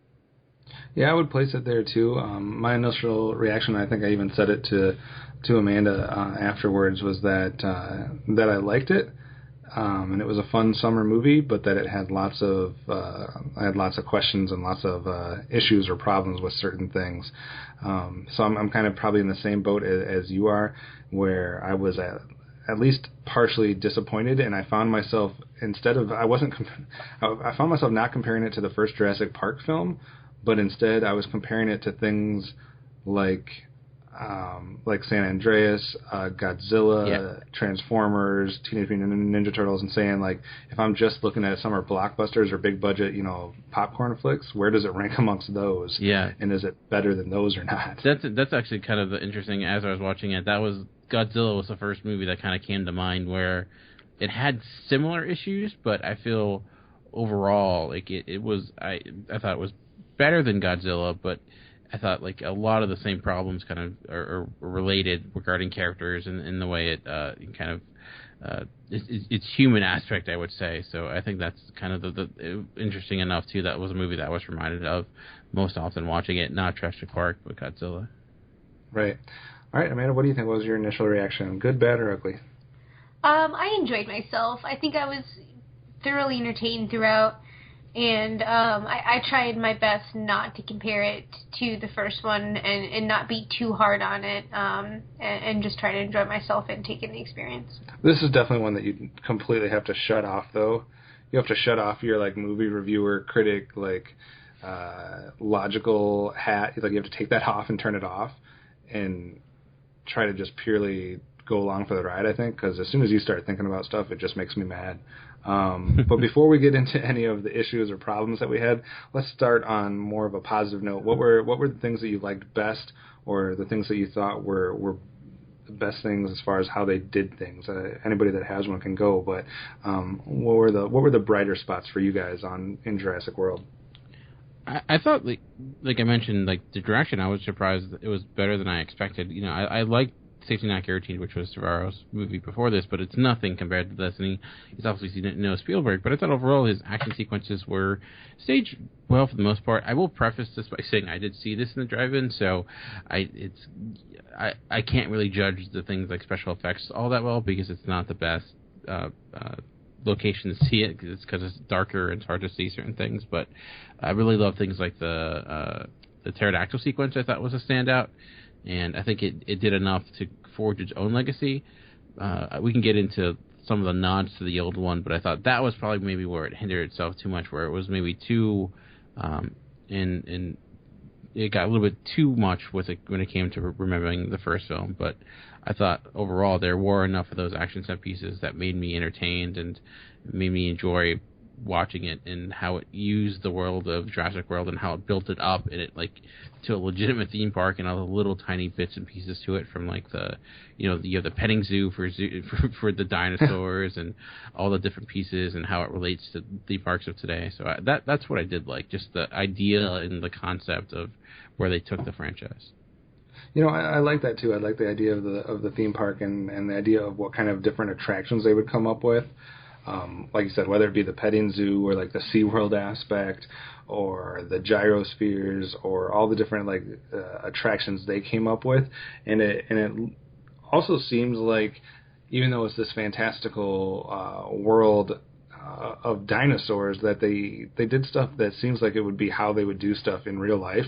Yeah, I would place it there too. My initial reaction, I think I even said it to Amanda afterwards, was that I liked it, and it was a fun summer movie, but that it had I had lots of questions and lots of issues or problems with certain things. So I'm kind of probably in the same boat as you are, where I was at least partially disappointed, and I found myself I found myself not comparing it to the first Jurassic Park film, but instead I was comparing it to things like San Andreas, Godzilla, Transformers, Teenage Mutant Ninja Turtles, and saying, like, if I'm just looking at summer blockbusters or big budget, popcorn flicks, where does it rank amongst those? Yeah. And is it better than those or not? That's actually kind of interesting. As I was watching it, Godzilla was the first movie that kind of came to mind, where it had similar issues, but I feel overall like it was, I thought it was better than Godzilla, but I thought a lot of the same problems kind of are related regarding characters and the way it kind of its human aspect, I would say. So I think that's kind of the interesting enough too. That was a movie that I was reminded of most often watching it, not Jurassic Park, but Godzilla. Right. All right, Amanda, what do you think? What was your initial reaction? Good, bad, or ugly? I enjoyed myself. I think I was thoroughly entertained throughout. And I tried my best not to compare it to the first one and not be too hard on it, and just try to enjoy myself and take in the experience. This is definitely one that you completely have to shut off, though. You have to shut off your movie reviewer, critic, logical hat. You have to take that off and turn it off, and try to just purely go along for the ride, I think, because as soon as you start thinking about stuff, it just makes me mad. But before we get into any of the issues or problems that we had, let's start on more of a positive note. What were the things that you liked best, or the things that you thought were the best things as far as how they did things? Anybody that has one can go, but what were the brighter spots for you guys in Jurassic World? I thought, like I mentioned, the direction, I was surprised it was better than I expected. I liked Safety Not Guaranteed, which was Trevorrow's movie before this, but it's nothing compared to this, and he's obviously no Spielberg, but I thought overall his action sequences were staged well for the most part. I will preface this by saying I did see this in the drive-in, so I can't really judge the things like special effects all that well, because it's not the best location to see it, because it's darker and it's hard to see certain things, but I really love things like the pterodactyl sequence. I thought was a standout, and I think it did enough to forge its own legacy. We can get into some of the nods to the old one, but I thought that was probably maybe where it hindered itself too much, where it was maybe too in it got a little bit too much with it when it came to remembering the first film. But I thought overall there were enough of those action set pieces that made me entertained and made me enjoy watching it, and how it used the world of Jurassic World and how it built it up and it to a legitimate theme park, and all the little tiny bits and pieces to it, from you have the petting zoo for the dinosaurs and all the different pieces, and how it relates to theme parks of today. So that's what I did like, just the idea and the concept of where they took the franchise. I like that too. I like the idea of the theme park and the idea of what kind of different attractions they would come up with. Like you said, whether it be the petting zoo or the SeaWorld aspect or the gyrospheres or all the different attractions they came up with, and it also seems like, even though it's this fantastical world of dinosaurs that they did stuff that seems like it would be how they would do stuff in real life.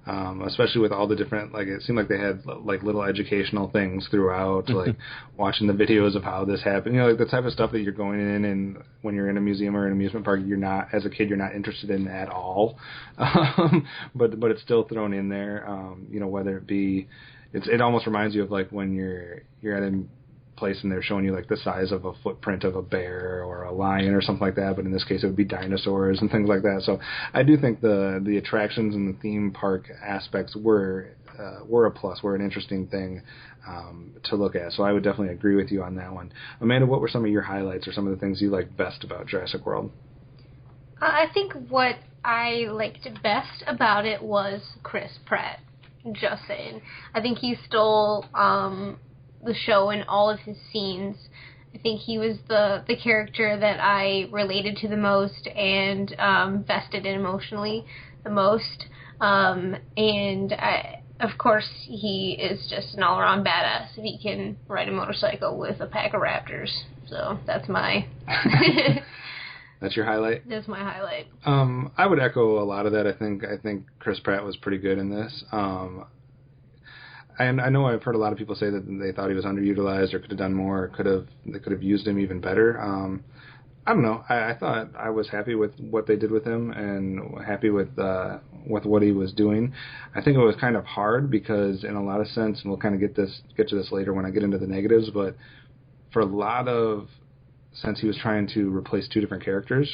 Especially with all the different, like, it seemed like they had like little educational things throughout, like watching the videos of how this happened, like the type of stuff that you're going in, and when you're in a museum or an amusement park, you're not, as a kid, you're not interested in at all. But it's still thrown in there. Whether it be, it almost reminds you of like when you're at a place and they're showing you like the size of a footprint of a bear or a lion or something like that, but in this case it would be dinosaurs and things like that. So I do think the attractions and the theme park aspects were a plus, were an interesting thing to look at. So I would definitely agree with you on that one. Amanda, what were some of your highlights or some of the things you liked best about Jurassic World? I think what I liked best about it was Chris Pratt. Just saying. I think he stole the show in all of his scenes. I think he was the character that I related to the most and vested in emotionally the most. And of course, he is just an all-around badass. He can ride a motorcycle with a pack of raptors. So that's my... That's your highlight? That's my highlight. I would echo a lot of that. I think Chris Pratt was pretty good in this. And I know I've heard a lot of people say that they thought he was underutilized or could have done more, or they could have used him even better. I don't know. I thought I was happy with what they did with him and happy with what he was doing. I think it was kind of hard because in a lot of sense, and we'll kind of get to this later when I get into the negatives, but for a lot of sense he was trying to replace two different characters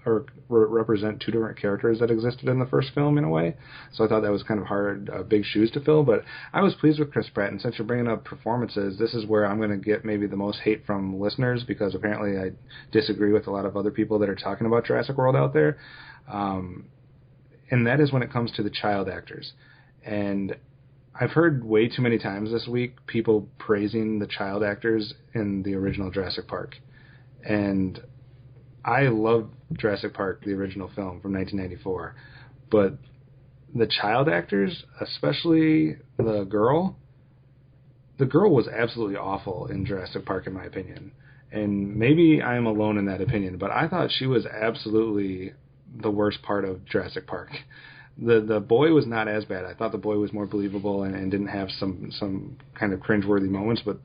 or represent two different characters that existed in the first film in a way. So I thought that was kind of hard, big shoes to fill, but I was pleased with Chris Pratt, and since you're bringing up performances, this is where I'm going to get maybe the most hate from listeners, because apparently I disagree with a lot of other people that are talking about Jurassic World out there, and that is when it comes to the child actors. And I've heard way too many times this week people praising the child actors in the original Jurassic Park, and I love Jurassic Park, the original film from 1994, but the child actors, especially the girl was absolutely awful in Jurassic Park, in my opinion. And maybe I am alone in that opinion, but I thought she was absolutely the worst part of Jurassic Park. The boy was not as bad. I thought the boy was more believable and didn't have some kind of cringeworthy moments. But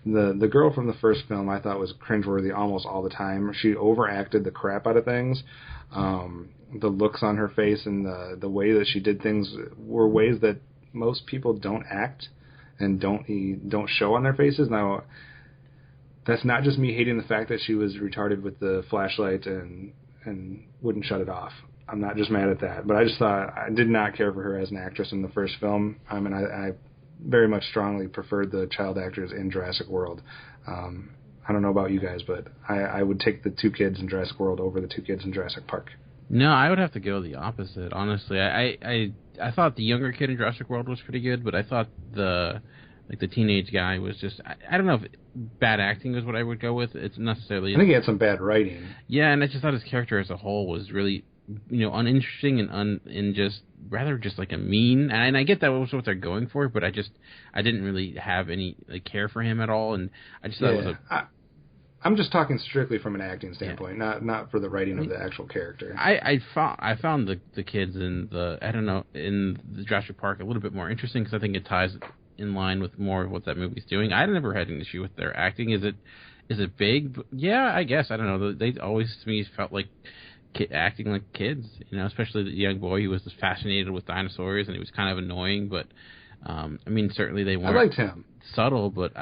the girl from the first film I thought was cringeworthy almost all the time. She overacted the crap out of things. The looks on her face and the way that she did things were ways that most people don't act and don't show on their faces. Now, that's not just me hating the fact that she was retarded with the flashlight and wouldn't shut it off. I'm not just mad at that, but I just thought I did not care for her as an actress in the first film. I mean, I very much strongly preferred the child actors in Jurassic World. I don't know about you guys, but I would take the two kids in Jurassic World over the two kids in Jurassic Park. No, I would have to go the opposite, honestly. I thought the younger kid in Jurassic World was pretty good, but I thought the teenage guy was just, I don't know if bad acting is what I would go with. It's necessarily... I think he had some bad writing. Yeah, and I just thought his character as a whole was really... uninteresting and just rather just like a mean, and I get that was what they're going for, but I didn't really have any care for him at all, and I just thought it was I'm just talking strictly from an acting standpoint, not for the writing of the actual character. I found the kids in the Jurassic Park a little bit more interesting because I think it ties in line with more of what that movie's doing. I never had an issue with their acting. Is it big? Yeah, I guess. I don't know. They always to me felt like acting like kids, especially the young boy who was just fascinated with dinosaurs, and he was kind of annoying, but I mean, certainly they weren't I liked him. subtle, but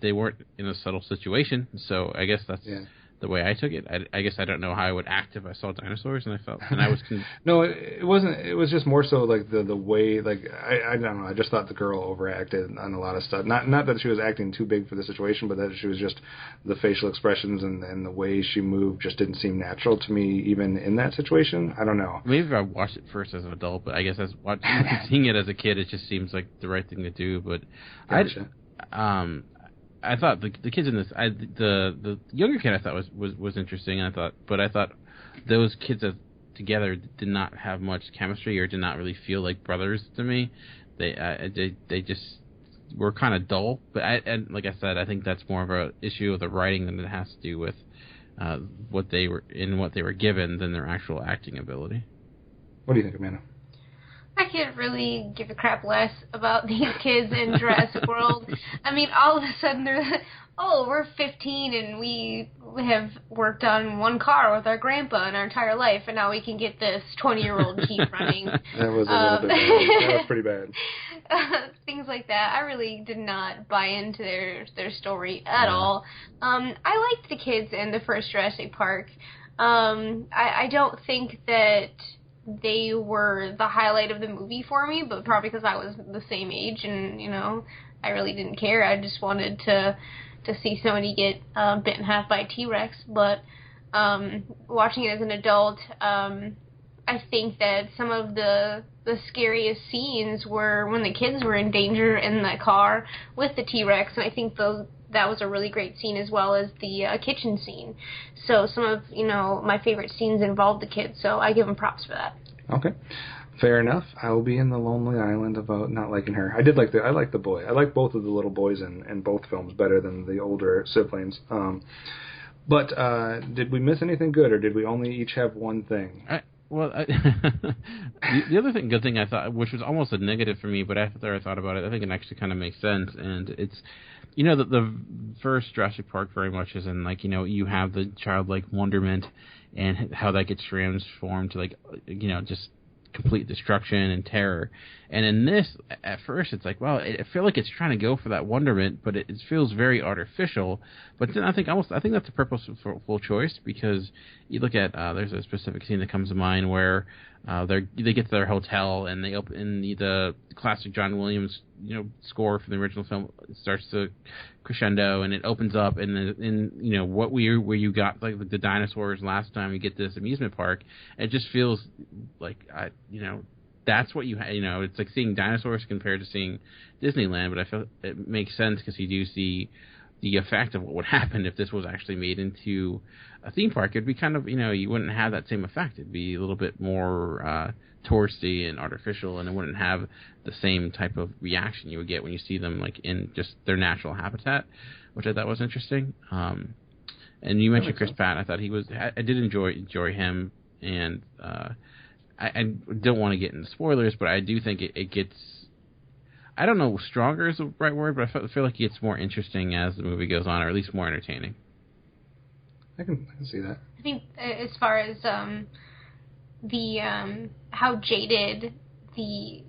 they weren't in a subtle situation, so I guess that's the way I took it. I guess I don't know how I would act if I saw dinosaurs, and I was... No, it wasn't. It was just more so like the way, like, I don't know, I just thought the girl overacted on a lot of stuff. Not that she was acting too big for the situation, but that she was just, the facial expressions and the way she moved just didn't seem natural to me, even in that situation. I don't know. Maybe if I watched it first as an adult, but I guess seeing it as a kid, it just seems like the right thing to do, but... Gotcha. I thought the kids in this, the younger kid I thought was interesting. I thought those kids together did not have much chemistry or did not really feel like brothers to me. They just were kind of dull. But and like I said, I think that's more of a issue of the writing than it has to do with what they were given than their actual acting ability. What do you think, Amanda? I can't really give a crap less about these kids in Jurassic World. I mean, all of a sudden they're like, oh, we're 15 and we have worked on one car with our grandpa in our entire life, and now we can get this 20-year-old keep running. That was a little bit bad. That was pretty bad. Things like that. I really did not buy into their story at all. I liked the kids in the first Jurassic Park. I don't think that they were the highlight of the movie for me, but probably because I was the same age and, I really didn't care. I just wanted to see somebody get bit in half by a T-Rex. But watching it as an adult, I think that some of the scariest scenes were when the kids were in danger in the car with the T-Rex, and I think that was a really great scene, as well as the kitchen scene. So some of, my favorite scenes involved the kids, so I give them props for that. Okay. Fair enough. I will be in the lonely island about not liking her. I like the boy. I like both of the little boys in both films better than the older siblings. But did we miss anything good, or did we only each have one thing? The other good thing I thought, which was almost a negative for me, but after I thought about it, I think it actually kind of makes sense. And it's, the first Jurassic Park very much is in, you have the childlike wonderment and how that gets transformed to, just complete destruction and terror. And in this, at first, it's like, well, I feel like it's trying to go for that wonderment, but it feels very artificial. But then I think that's a purposeful choice, because you look at there's a specific scene that comes to mind where they get to their hotel and they open the classic John Williams score from the original film. It starts to crescendo and it opens up, and where you got like the dinosaurs last time you get this amusement park, it just feels like that's what it's like seeing dinosaurs compared to seeing Disneyland. But I feel it makes sense because you do see the effect of what would happen if this was actually made into a theme park. It'd be kind of, you wouldn't have that same effect. It'd be a little bit more touristy and artificial, and it wouldn't have the same type of reaction you would get when you see them like in just their natural habitat, which I thought was interesting. And you mentioned Chris Pratt. I thought I did enjoy him, and I don't want to get into spoilers, but I do think it gets, I don't know, stronger is the right word, but I feel like it gets more interesting as the movie goes on, or at least more entertaining. I can see that. I think as far as how jaded the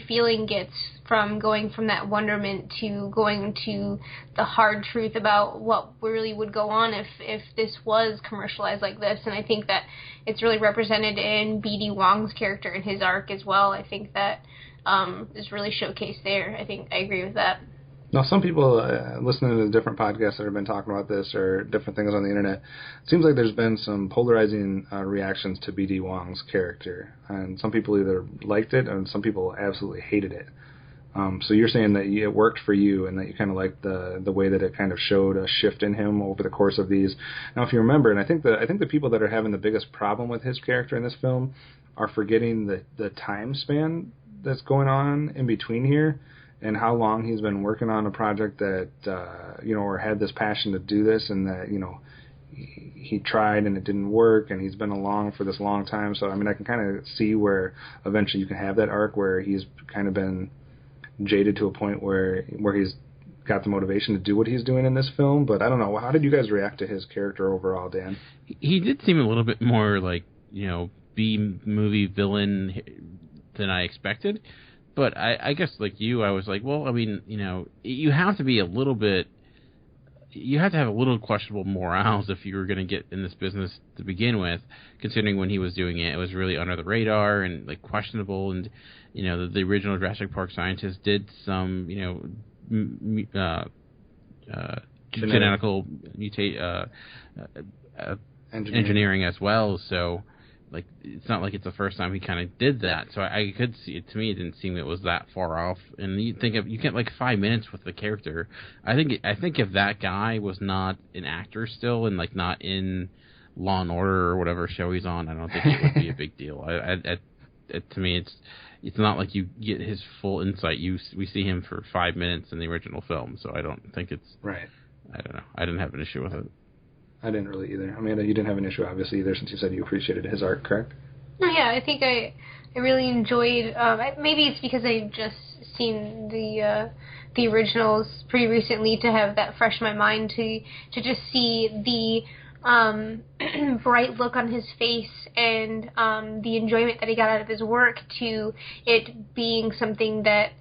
feeling gets from going from that wonderment to going to the hard truth about what really would go on if this was commercialized like this. And I think that it's really represented in B.D. Wong's character and his arc as well. I think that is really showcased there. I agree with that. Now, some people listening to different podcasts that have been talking about this or different things on the internet, it seems like there's been some polarizing reactions to B.D. Wong's character. And some people either liked it and some people absolutely hated it. So you're saying that it worked for you and that you kind of liked the way that it kind of showed a shift in him over the course of these. Now, if you remember, and I think the people that are having the biggest problem with his character in this film are forgetting the time span that's going on in between here, and how long he's been working on a project that, or had this passion to do this, and that, he tried and it didn't work, and he's been along for this long time. So, I mean, I can kind of see where eventually you can have that arc where he's kind of been jaded to a point where he's got the motivation to do what he's doing in this film. But I don't know. How did you guys react to his character overall, Dan? He did seem a little bit more like, B-movie villain than I expected. But I guess like you, I was like, well, I mean, you have to be a little bit, you have to have a little questionable morals if you were going to get in this business to begin with, considering when he was doing it, it was really under the radar and like questionable. And, the original Jurassic Park scientists did some, genetical engineering as well. So, like, it's not like it's the first time he kind of did that. So I could see it. To me, it didn't seem it was that far off. And you get like 5 minutes with the character. I think if that guy was not an actor still and like not in Law and Order or whatever show he's on, I don't think it would be a big deal. To me, it's not like you get his full insight. We see him for 5 minutes in the original film, so I don't think it's right. I don't know. I didn't have an issue with it. I didn't really either. Amanda, you didn't have an issue, obviously, either, since you said you appreciated his art, correct? No, yeah, I think I really enjoyed. Maybe it's because I've just seen the originals pretty recently to have that fresh in my mind to just see the bright look on his face and the enjoyment that he got out of his work to it being something that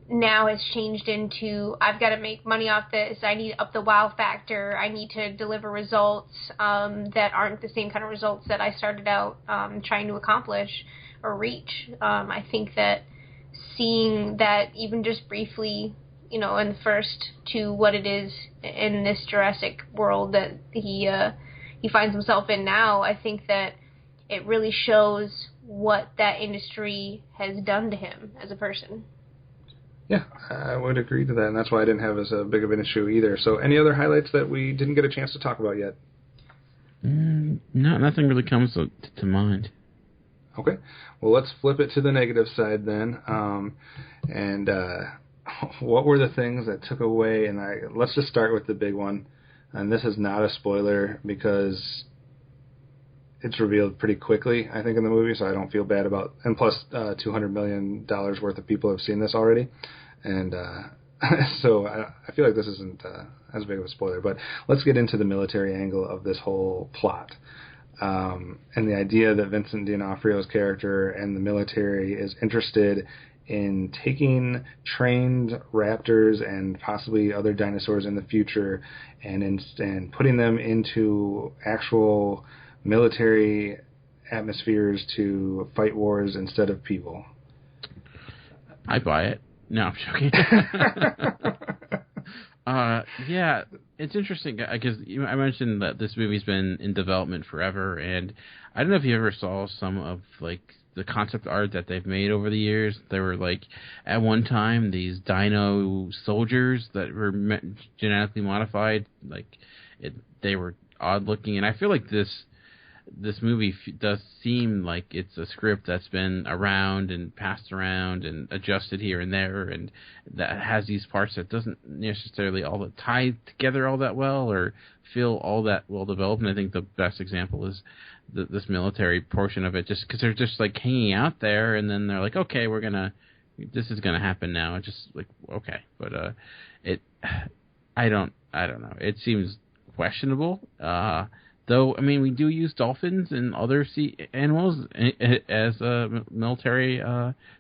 now has changed into, I've got to make money off this, I need to up the wow factor, I need to deliver results that aren't the same kind of results that I started out trying to accomplish or reach. I think that seeing that even just briefly, in the first to what it is in this Jurassic World that he finds himself in now, I think that it really shows what that industry has done to him as a person. Yeah, I would agree to that, and that's why I didn't have as big of an issue either. So any other highlights that we didn't get a chance to talk about yet? No, nothing really comes to mind. Okay, well, let's flip it to the negative side then. What were the things that took away, and let's just start with the big one, and this is not a spoiler because it's revealed pretty quickly, I think, in the movie, so I don't feel bad about, and plus $200 million worth of people have seen this already, and so I feel like this isn't as big of a spoiler, but let's get into the military angle of this whole plot. And the idea that Vincent D'Onofrio's character and the military is interested in taking trained raptors and possibly other dinosaurs in the future and putting them into actual military atmospheres to fight wars instead of people. I buy it. No, I'm joking. Yeah, it's interesting because I mentioned that this movie's been in development forever, and I don't know if you ever saw some of the concept art that they've made over the years. There were at one time these dino soldiers that were genetically modified. They were odd looking, and I feel like this movie does seem like it's a script that's been around and passed around and adjusted here and there, and that has these parts that doesn't necessarily all tie together all that well or feel all that well developed. And I think the best example is this military portion of it, just because they're just hanging out there, and then they're like, okay, this is gonna happen now. It's just okay, but I don't know. It seems questionable. Though, I mean, we do use dolphins and other sea animals as military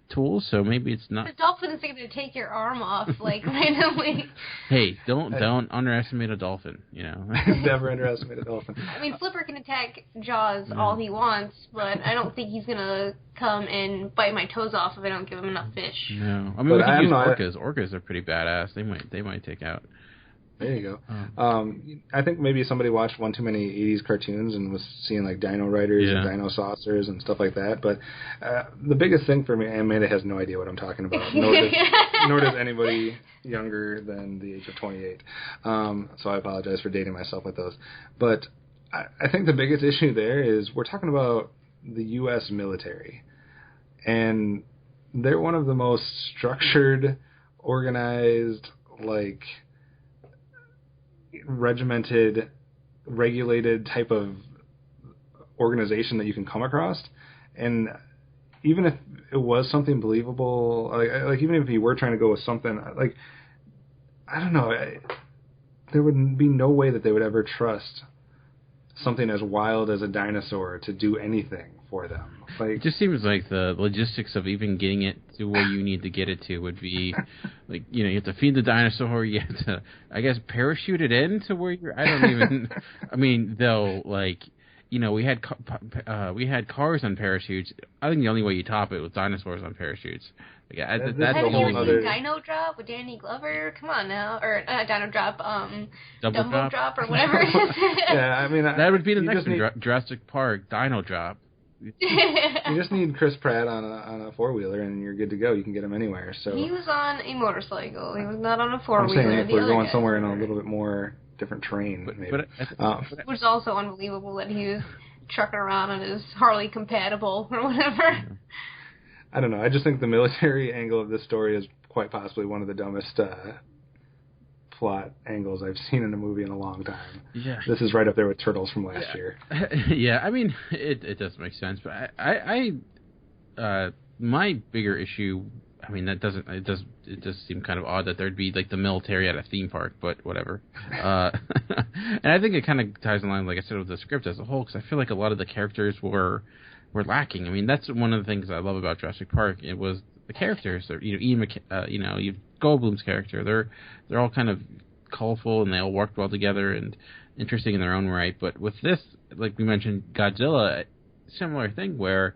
tools, so maybe it's not. The dolphin is going to take your arm off, randomly. Hey, don't underestimate a dolphin, Never underestimate a dolphin. I mean, Flipper can attack Jaws all he wants, but I don't think he's going to come and bite my toes off if I don't give him enough fish. No. I mean, we can use orcas. Orcas are pretty badass. They might take out. There you go. I think maybe somebody watched one too many 80s cartoons and was seeing Dino Riders and Dino Saucers and stuff like that. But the biggest thing for me, Amanda has no idea what I'm talking about, nor does anybody younger than the age of 28. So I apologize for dating myself with those. But I think the biggest issue there is we're talking about the U.S. military. And they're one of the most structured, organized, regimented, regulated type of organization that you can come across. And even if it was something believable, even if you were trying to go with something, I don't know, there would be no way that they would ever trust something as wild as a dinosaur to do anything for them. It just seems like the logistics of even getting it to where you need to get it to would be you have to feed the dinosaur, you have to, I guess, parachute it in to where you're, I don't even, I mean, though, we had cars on parachutes. I think the only way you top it was dinosaurs on parachutes. That's a whole other. Dino Drop with Danny Glover? Come on now, or Dino Drop, Dumbo Drop or whatever it is. Yeah, I mean that would be the next one, Jurassic Park Dino Drop. You just need Chris Pratt on a four-wheeler and you're good to go. You can get him anywhere. So he was on a motorcycle. He was not on a four-wheeler. I'm saying if we're going somewhere in a little bit more different terrain, maybe. It was also unbelievable that he was trucking around on his Harley compatible or whatever. I don't know. I just think the military angle of this story is quite possibly one of the dumbest plot angles I've seen in a movie in a long time. Yeah. This is right up there with Turtles from last year. Yeah, I mean, it does make sense, but I my bigger issue, I mean, it does seem kind of odd that there'd be like the military at a theme park, but whatever. And I think it kind of ties in line, like I said, with the script as a whole, because I feel like a lot of the characters were lacking. I mean, that's one of the things I love about Jurassic Park. It was the characters. Ian Goldblum's character. They're all kind of colorful and they all worked well together and interesting in their own right. But with this, like we mentioned, Godzilla, similar thing where,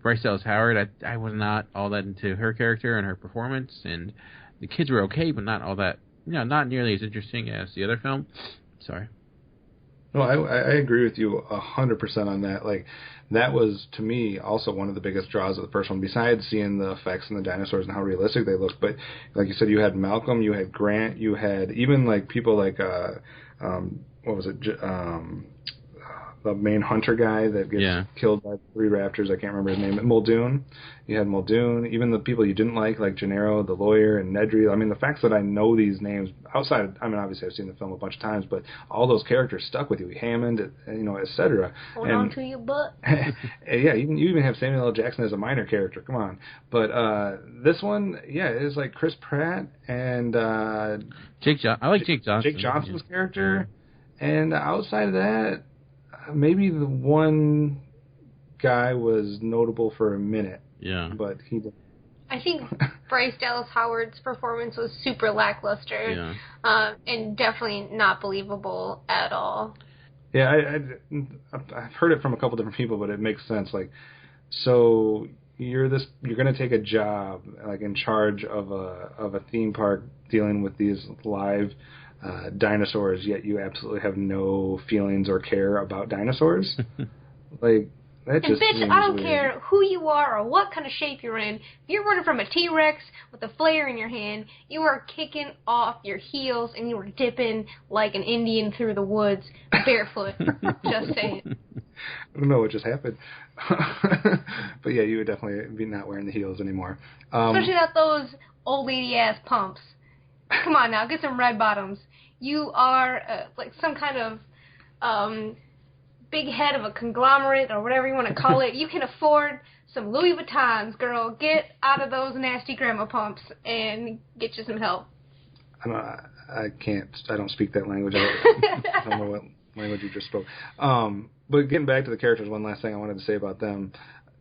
Bryce Dallas Howard, I was not all that into her character and her performance, and the kids were okay, but not all that, not nearly as interesting as the other film. Sorry. No, I agree with you 100% on that. Like, that was, to me, also one of the biggest draws of the first one, besides seeing the effects and the dinosaurs and how realistic they looked. But, like you said, you had Malcolm, you had Grant, you had even, like, people like, what was it, the main hunter guy that gets killed by 3 raptors. I can't remember his name. Muldoon. You had Muldoon. Even the people you didn't like Gennaro, the lawyer, and Nedry. I mean, the facts that I know these names outside of, I mean, obviously I've seen the film a bunch of times, but all those characters stuck with you. Hammond, et cetera. Hold on to your butt. Yeah, you even have Samuel L. Jackson as a minor character. Come on. But this one, it is like Chris Pratt and I like Jake Johnson. Jake Johnson's character. And outside of that, maybe the one guy was notable for a minute. Yeah. But he didn't. I think Bryce Dallas Howard's performance was super lackluster. Yeah. And definitely not believable at all. Yeah, I've heard it from a couple different people, but it makes sense. Like, so you're going to take a job like in charge of a theme park dealing with these live dinosaurs, yet you absolutely have no feelings or care about dinosaurs. Like, that just bitch, seems I don't weird. care who you are or what kind of shape you're in. If you're running from a T-Rex with a flare in your hand, you are kicking off your heels and you are dipping like an Indian through the woods barefoot. Just saying. I don't know what just happened. But yeah, you would definitely be not wearing the heels anymore. Especially not those old lady ass pumps. Come on now, get some red bottoms. You are like some kind of big head of a conglomerate or whatever you want to call it. You can afford some Louis Vuittons, girl. Get out of those nasty grandma pumps and get you some help. I don't speak that language. I don't know what language you just spoke. But getting back to the characters, one last thing I wanted to say about them.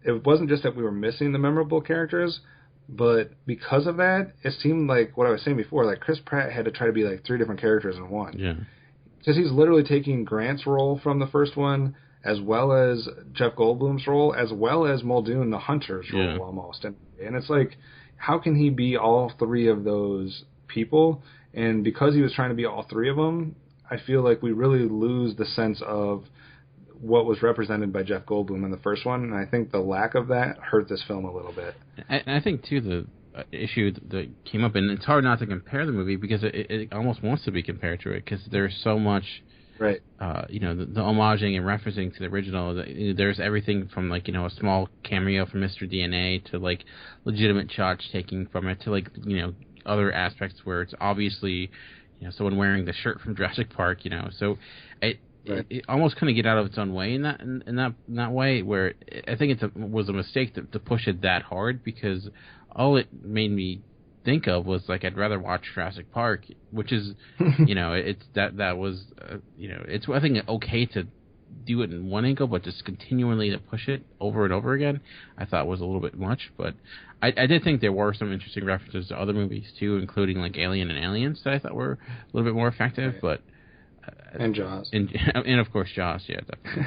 It wasn't just that we were missing the memorable characters, but because of that, it seemed like what I was saying before, like Chris Pratt had to try to be like 3 different characters in one. Yeah. Because he's literally taking Grant's role from the first one, as well as Jeff Goldblum's role, as well as Muldoon, the hunter's role almost. And it's like, how can he be all 3 of those people? And because he was trying to be all 3 of them, I feel like we really lose the sense of what was represented by Jeff Goldblum in the first one, and I think the lack of that hurt this film a little bit. And I think, too, the issue that came up, and it's hard not to compare the movie because it almost wants to be compared to it because there's so much, right? The homaging and referencing to the original. There's everything from, like, a small cameo from Mr. DNA to, like, legitimate shots taking from it to, like, other aspects where it's obviously, someone wearing the shirt from Jurassic Park, so it almost kind of get out of its own way in that way, where I think it was a mistake to push it that hard, because all it made me think of was, like, I'd rather watch Jurassic Park, which is, it's that was, it's, I think, okay to do it in one angle, but just continually to push it over and over again, I thought was a little bit much. But I did think there were some interesting references to other movies too, including like Alien and Aliens, that I thought were a little bit more effective, but. And Jaws. And of course Jaws, yeah, definitely.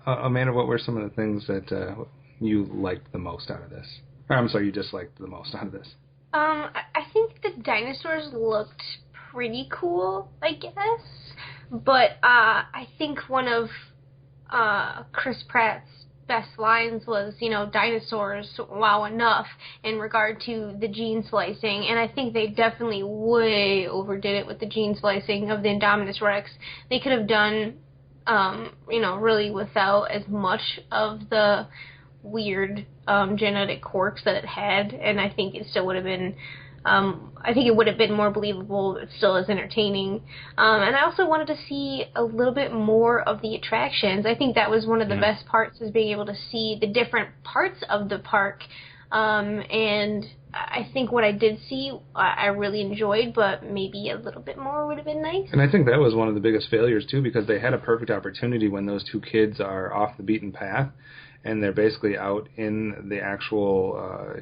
Amanda, what were some of the things that you liked the most out of this? Or, I'm sorry, you disliked the most out of this? I think the dinosaurs looked pretty cool, I guess. But I think one of Chris Pratt's best lines was, dinosaurs, wow, enough, in regard to the gene splicing. And I think they definitely way overdid it with the gene splicing of the Indominus Rex. They could have done, really without as much of the weird genetic quirks that it had, and I think it still would have been. I think it would have been more believable, but still as entertaining. And I also wanted to see a little bit more of the attractions. I think that was one of the best parts, is being able to see the different parts of the park. And I think what I did see, I really enjoyed, but maybe a little bit more would have been nice. And I think that was one of the biggest failures, too, because they had a perfect opportunity when those two kids are off the beaten path, and they're basically out in the actual,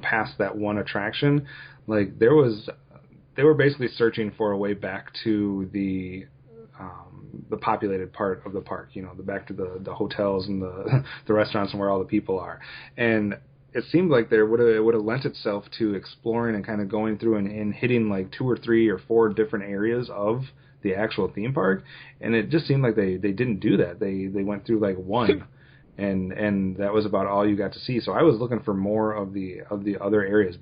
past that one attraction. Like, they were basically searching for a way back to the populated part of the park, back to the hotels and the restaurants and where all the people are. And it seemed like it would have lent itself to exploring and kind of going through and hitting like 2 or 3 or 4 different areas of the actual theme park. And it just seemed like they didn't do that. They went through like one. And that was about all you got to see. So I was looking for more of the other areas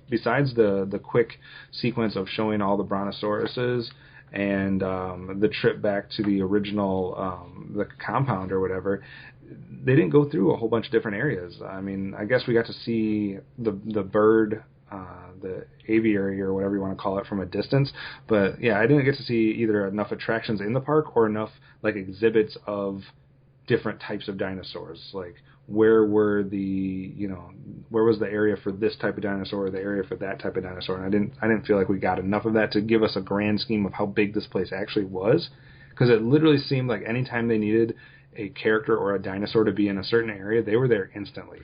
besides the quick sequence of showing all the brontosauruses and the trip back to the original the compound or whatever. They didn't go through a whole bunch of different areas. I mean, I guess we got to see the bird, the aviary or whatever you want to call it, from a distance. But yeah, I didn't get to see either enough attractions in the park or enough like exhibits of different types of dinosaurs. Like, where was the area for this type of dinosaur or the area for that type of dinosaur? And I didn't feel like we got enough of that to give us a grand scheme of how big this place actually was, because it literally seemed like anytime they needed a character or a dinosaur to be in a certain area, they were there instantly.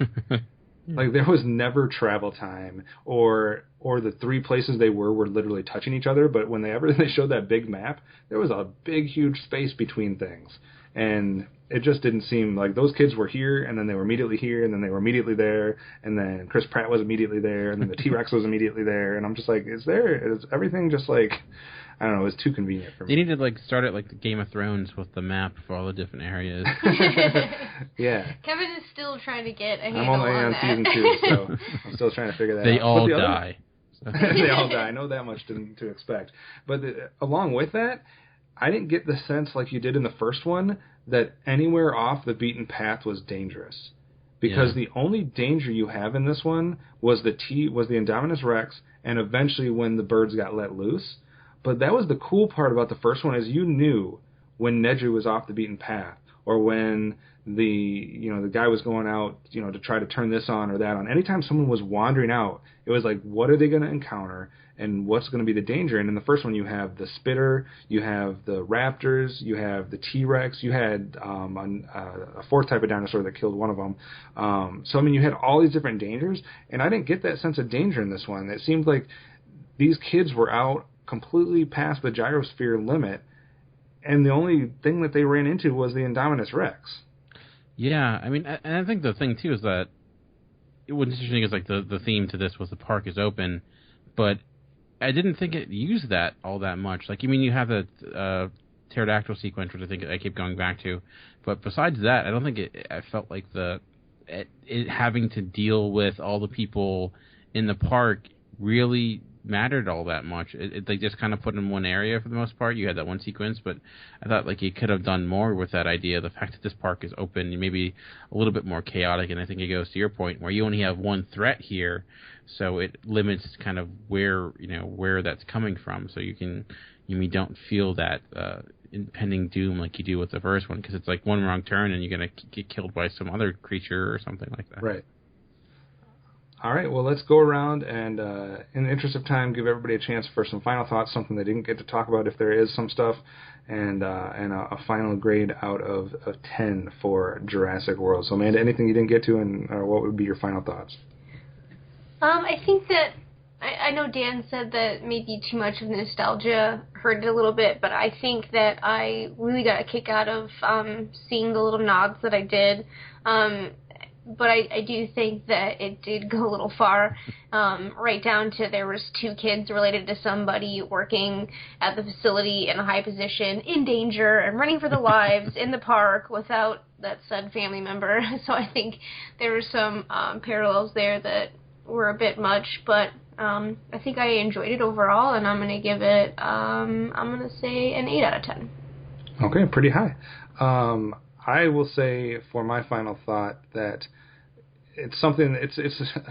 Like, there was never travel time, or the 3 places they were literally touching each other. But whenever they showed that big map, there was a big, huge space between things. And it just didn't seem like those kids were here, and then they were immediately here, and then they were immediately there, and then Chris Pratt was immediately there, and then the T-Rex was immediately there. And I'm just like, is everything just like, I don't know, it was too convenient for me. They need to start it like the Game of Thrones with the map for all the different areas. Yeah. Kevin is still trying to get a handle I'm only on that. season 2, so I'm still trying to figure that out. They all die. They all die. I know that much to expect. But along with that, I didn't get the sense, like you did in the first one, that anywhere off the beaten path was dangerous. Because the only danger you have in this one was the Indominus Rex, and eventually when the birds got let loose. But that was the cool part about the first one, is you knew when Nedry was off the beaten path, or when the guy was going out, to try to turn this on or that on. Anytime someone was wandering out, it was like, what are they going to encounter, and what's going to be the danger? And in the first one, you have the Spitter, you have the Raptors, you have the T-Rex, you had a 4th type of dinosaur that killed one of them. So, I mean, you had all these different dangers, and I didn't get that sense of danger in this one. It seemed like these kids were out completely past the gyrosphere limit, and the only thing that they ran into was the Indominus Rex. Yeah, I mean, and I think the thing, too, is that what's interesting is, like, the theme to this was the park is open, but I didn't think it used that all that much. Like, I mean, you have the pterodactyl sequence, which I think I keep going back to, but besides that, I don't think I felt like it having to deal with all the people in the park really mattered all that much. They just kind of put in one area for the most part. You had that one sequence, but I thought like you could have done more with that idea. The fact that this park is open, maybe a little bit more chaotic, and I think it goes to your point where you only have one threat here, so it limits kind of where that's coming from. So you don't feel that impending doom like you do with the first one, because it's like one wrong turn and you're gonna get killed by some other creature or something like that. Right. All right, well, let's go around and, in the interest of time, give everybody a chance for some final thoughts, something they didn't get to talk about if there is some stuff, and a final grade out of 10 for Jurassic World. So, Amanda, anything you didn't get to, and what would be your final thoughts? I think that, I know Dan said that maybe too much of the nostalgia hurt it a little bit, but I think that I really got a kick out of seeing the little nods that I did. But I do think that it did go a little far, right down to there was 2 kids related to somebody working at the facility in a high position, in danger, and running for their lives in the park without that said family member. So I think there were some parallels there that were a bit much, but I think I enjoyed it overall, and I'm going to give it, I'm going to say an 8 out of 10. Okay, pretty high. I will say for my final thought that it's something. It's.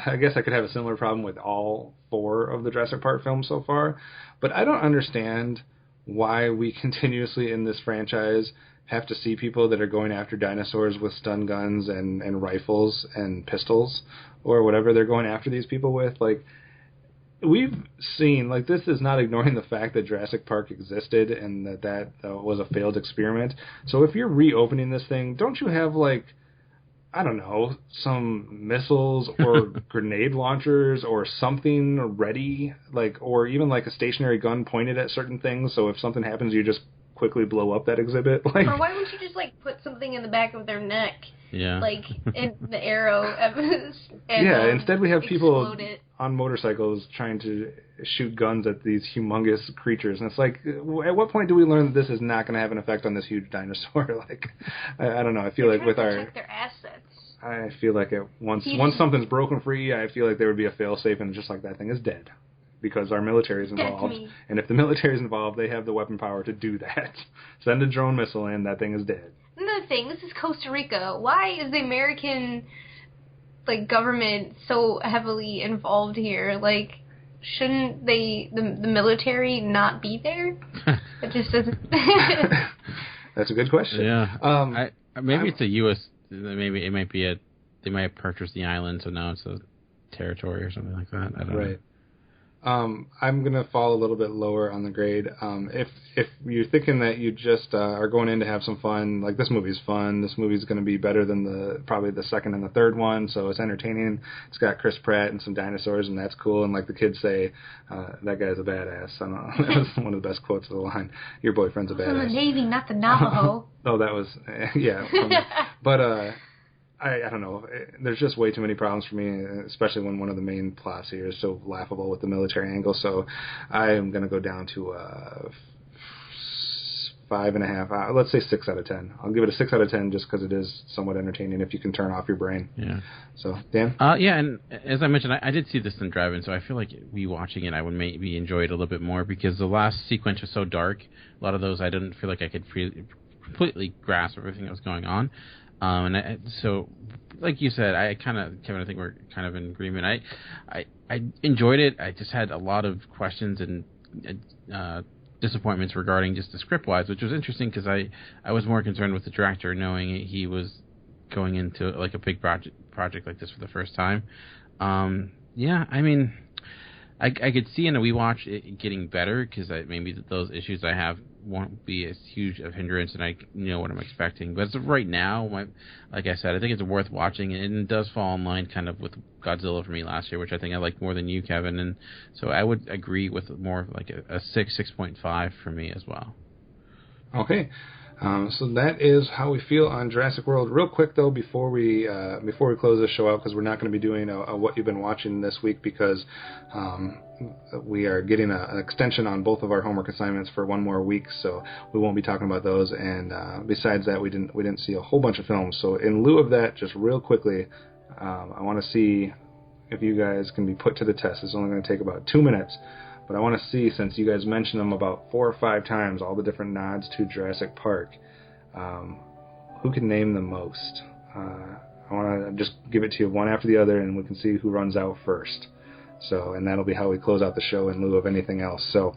I guess I could have a similar problem with all 4 of the Jurassic Park films so far, but I don't understand why we continuously in this franchise have to see people that are going after dinosaurs with stun guns and rifles and pistols or whatever they're going after these people with. Like, we've seen, like, this is not ignoring the fact that Jurassic Park existed and that was a failed experiment. So if you're reopening this thing, don't you have, like, I don't know, some missiles or grenade launchers or something ready, like, or even like a stationary gun pointed at certain things, so if something happens, you just quickly blow up that exhibit? Like, or why wouldn't you just, like, put something in the back of their neck? Yeah. Like, in the arrow. And, yeah, instead we have people it. on motorcycles trying to shoot guns at these humongous creatures. And it's like, at what point do we learn that this is not going to have an effect on this huge dinosaur? Like, I don't know. I feel like with our... protect their assets. I feel like once something's broken free, I feel like there would be a fail-safe, and just like that thing is dead. Because our military is involved. And if the military is involved, they have the weapon power to do that. Send a drone missile in, that thing is dead. Another thing, this is Costa Rica. Why is the American, like, government so heavily involved here? Like, shouldn't the military not be there? It just doesn't... That's a good question. Yeah. Maybe it's a U.S. Maybe it might be they might have purchased the island, so now it's a territory or something like that. I don't know. I'm going to fall a little bit lower on the grade. If you're thinking that you just are going in to have some fun, like, this movie's fun, this movie's going to be better than probably the second and the third one, so it's entertaining. It's got Chris Pratt and some dinosaurs, and that's cool. And like the kids say, that guy's a badass. I don't know. That was one of the best quotes of the line. Your boyfriend's a badass. From the Navy, not the Navajo. Oh, that was, yeah. But, I don't know. There's just way too many problems for me, especially when one of the main plots here is so laughable with the military angle. So I am going to go down to 5.5. Let's say 6 out of 10. I'll give it a 6 out of 10 just because it is somewhat entertaining if you can turn off your brain. Yeah. So, Dan? Yeah, and as I mentioned, I did see this in drive-in, so I feel like rewatching it, I would maybe enjoy it a little bit more because the last sequence was so dark. A lot of those I didn't feel like I could completely grasp everything that was going on. So, like you said, Kevin, I think we're kind of in agreement. I enjoyed it. I just had a lot of questions and disappointments regarding just the script-wise, which was interesting because I was more concerned with the director, knowing he was going into like a big project like this for the first time. Yeah, I mean, I could see in a rewatch it getting better because maybe those issues I have won't be as huge of hindrance, and I know what I'm expecting. But as of right now, like I said, I think it's worth watching, and it does fall in line kind of with Godzilla for me last year, which I think I liked more than you, Kevin. And so I would agree with more of like a 6.5 for me as well. Okay. So that is how we feel on Jurassic World. Real quick, though, before we close this show out, because we're not going to be doing a What You've Been Watching this week because we are getting an extension on both of our homework assignments for one more week, so we won't be talking about those. And besides that, we didn't see a whole bunch of films. So in lieu of that, just real quickly, I want to see if you guys can be put to the test. It's only going to take about 2 minutes. But I want to see, since you guys mentioned them about 4 or 5 times, all the different nods to Jurassic Park, who can name them most? I want to just give it to you one after the other, and we can see who runs out first. So, and that'll be how we close out the show in lieu of anything else. So,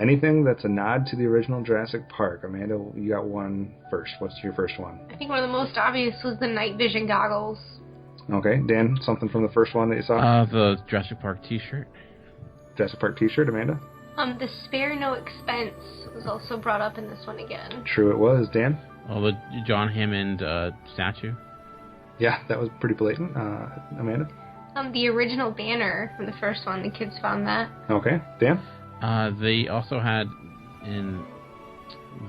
anything that's a nod to the original Jurassic Park. Amanda, you got one first. What's your first one? I think one of the most obvious was the night vision goggles. Okay, Dan, something from the first one that you saw? The Jurassic Park T-shirt. Jurassic Park T-shirt, Amanda? The spare no expense was also brought up in this one again. True it was. Dan? Oh, the John Hammond statue. Yeah, that was pretty blatant. Amanda? The original banner from the first one, the kids found that. Okay. Dan? They also had in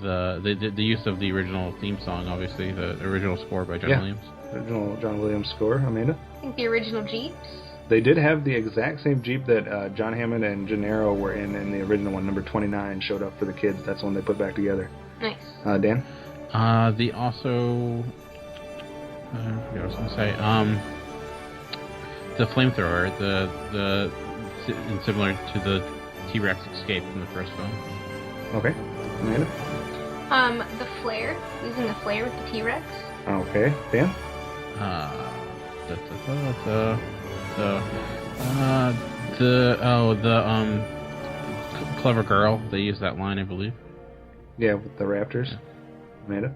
the use of the original theme song, obviously, the original score by John Williams. Original John Williams score. Amanda? I think the original Jeeps. They did have the exact same Jeep that John Hammond and Gennaro were in the original one. Number 29 showed up for the kids. That's the one they put back together. Nice. Dan? They also... I forget what I was going to say. The flamethrower, similar to the T-Rex escape from the first film. Okay. Amanda? The flare. Using the flare with the T-Rex. Okay. Dan? The Clever Girl. They use that line, I believe. Yeah, with the raptors. Yeah. Amanda?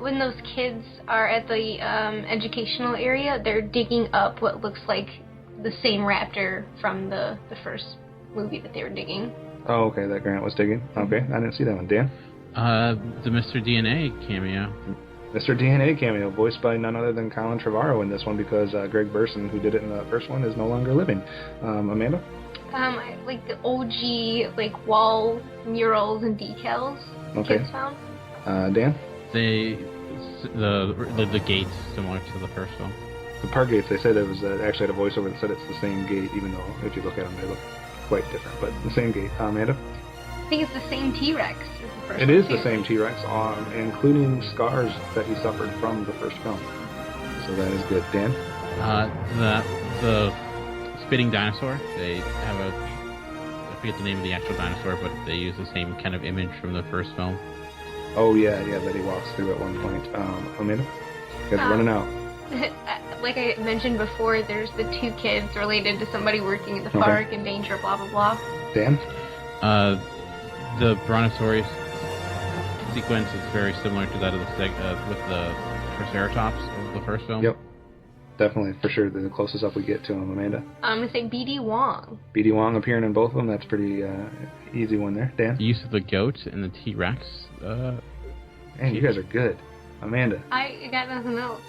When those kids are at the educational area, they're digging up what looks like the same raptor from the first movie that they were digging. Oh, okay, that Grant was digging. Okay, I didn't see that one. Dan? The Mr. DNA cameo. Mr. DNA cameo, voiced by none other than Colin Trevorrow in this one, because Greg Burson, who did it in the first one, is no longer living. Amanda? Like the OG, like wall murals and decals Okay. kids found. Dan? The gates similar to the first film. The park gates, they said it was actually had a voiceover that said it's the same gate, even though if you look at them, they look quite different. But the same gate. Amanda? I think it's the same T-Rex as the first It one, is too. the same T-Rex, including scars that he suffered from the first film. So that is good. Dan? The spitting dinosaur. They have I forget the name of the actual dinosaur, but they use the same kind of image from the first film. Oh, yeah, that he walks through at one point. Amanda? You guys are running out. Like I mentioned before, there's the two kids related to somebody working at the park in danger, blah, blah, blah. Dan? The Brontosaurus sequence is very similar to that of with the Triceratops of the first film. Yep. Definitely, for sure, the closest up we get to him. Amanda? I'm going to say B.D. Wong. B.D. Wong appearing in both of them. That's pretty easy one there. Dan? The use of the goat and the T-Rex. Man, you guys are good. Amanda? I got nothing else.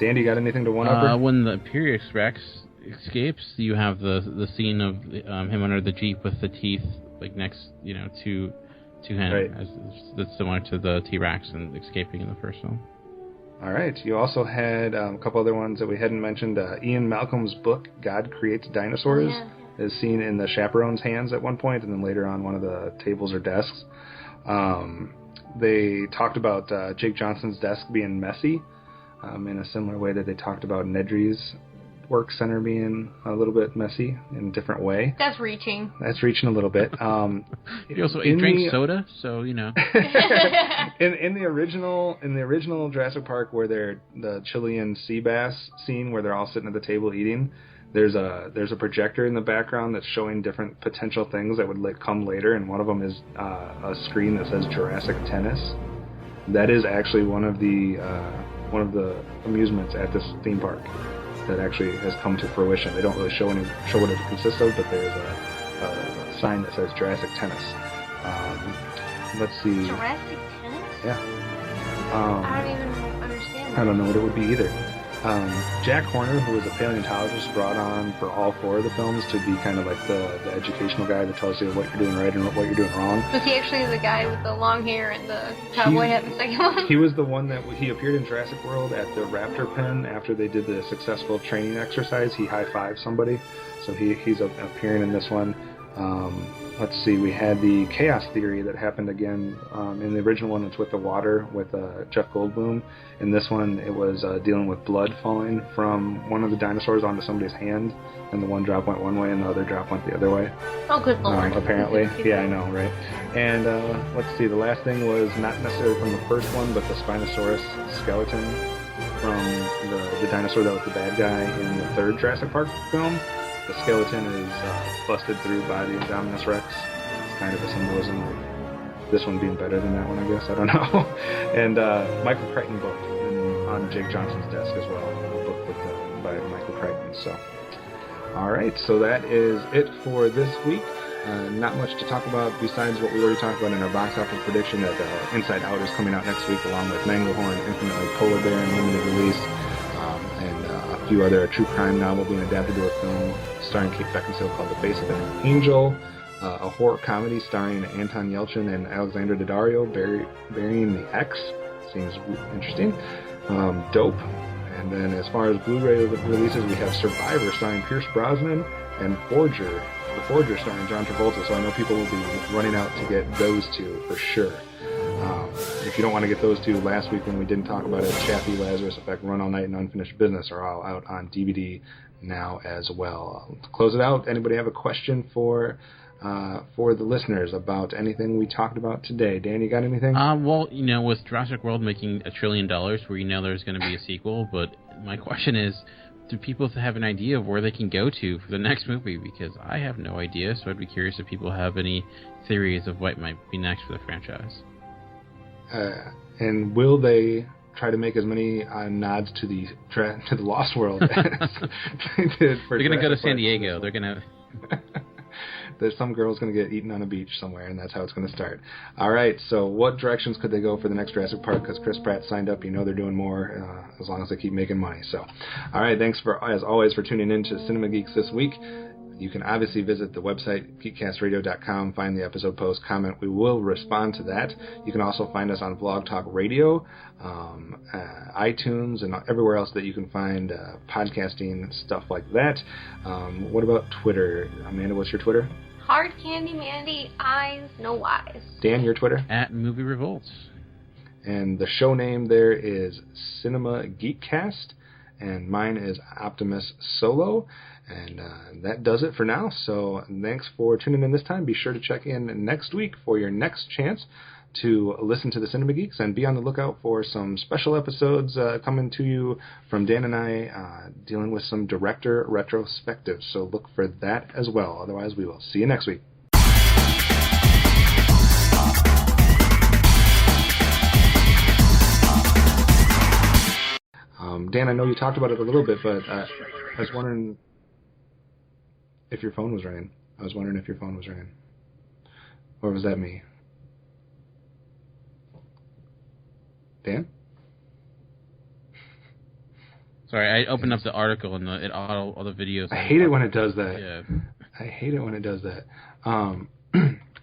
Dan, you got anything to one-up? When the Imperious Rex escapes, you have the scene of him under the Jeep with the teeth like next, to him. Right. That's similar to the T-Rex and escaping in the first film. All right. You also had a couple other ones that we hadn't mentioned. Ian Malcolm's book, God Creates Dinosaurs, is seen in the chaperone's hands at one point, and then later on one of the tables or desks. They talked about Jake Johnson's desk being messy in a similar way that they talked about Nedry's work center being a little bit messy in a different way. That's reaching. That's reaching a little bit. He drank soda, so in the original Jurassic Park, where they're the Chilean sea bass scene where they're all sitting at the table eating, there's a projector in the background that's showing different potential things that would come later, and one of them is a screen that says Jurassic Tennis. That is actually one of the amusements at this theme park that actually has come to fruition. They don't really show what it consists of, but there's a sign that says Jurassic Tennis. Let's see. Jurassic Tennis? Yeah. I don't even understand that. I don't know what it would be either. Jack Horner, who was a paleontologist, brought on for all four of the films to be kind of like the educational guy that tells you what you're doing right and what you're doing wrong. Was he actually the guy with the long hair and the cowboy hat in the second one? He was the one that he appeared in Jurassic World at the raptor pen after they did the successful training exercise. He high-fived somebody, so he's appearing in this one. Let's see, we had the chaos theory that happened again. In the original one, it's with the water with Jeff Goldblum. In this one, it was dealing with blood falling from one of the dinosaurs onto somebody's hand, and the one drop went one way and the other drop went the other way. Oh, good lord. Apparently. Yeah, I know, right? And let's see, the last thing was not necessarily from the first one, but the Spinosaurus skeleton from the dinosaur that was the bad guy in the third Jurassic Park film. The skeleton is busted through by the Indominus Rex. It's kind of a symbolism of this one being better than that one, I guess. I don't know. And Michael Crichton book on Jake Johnson's desk as well. A book by Michael Crichton. So, all right. So that is it for this week. Not much to talk about besides what we already talked about in our box office prediction that Inside Out is coming out next week, along with Manglehorn, Infinitely Polar Bear, and limited release. And a few other true crime novel being adapted to a film starring Kate Beckinsale called The Face of an Angel, a horror comedy starring Anton Yelchin and Alexandra Daddario, Burying the X. Seems interesting. Dope. And then as far as Blu-ray releases, we have Survivor starring Pierce Brosnan and Forger. The Forger starring John Travolta, so I know people will be running out to get those two for sure. If you don't want to get those two, last week when we didn't talk about it, Chappie, Lazarus Effect, Run All Night, and Unfinished Business are all out on DVD now as well. To close it out, anybody have a question for for the listeners about anything we talked about today. Dan, you got anything? Well, with Jurassic World making $1 trillion, where there's going to be a sequel, but my question is, do people have an idea of where they can go to for the next movie? Because I have no idea, so I'd be curious if people have any theories of what might be next for the franchise. And will they try to make as many nods to the Lost World as they did for They're going to go to Jurassic San Park? Diego. They're going to... There's some girl's going to get eaten on a beach somewhere, and that's how it's going to start. All right, so what directions could they go for the next Jurassic Park? Because Chris Pratt signed up. They're doing more as long as they keep making money. So, all right, thanks, as always, for tuning in to Cinema Geeks this week. You can obviously visit the website, geekcastradio.com, find the episode post, comment. We will respond to that. You can also find us on Vlog Talk Radio, iTunes, and everywhere else that you can find podcasting, stuff like that. What about Twitter? Amanda, what's your Twitter? Hard Candy Mandy, eyes, no wise. Dan, your Twitter? At Movie Revolts. And the show name there is Cinema Geekcast, and mine is Optimus Solo. And that does it for now. So thanks for tuning in this time. Be sure to check in next week for your next chance to listen to the Cinema Geeks, and be on the lookout for some special episodes coming to you from Dan and I dealing with some director retrospectives. So look for that as well. Otherwise, we will see you next week. Dan, I know you talked about it a little bit, but I was wondering if your phone was ringing. Or was that me? Dan? Sorry, I opened up the article and all the videos. I hate it when it does that. Yeah. I hate it when it does that.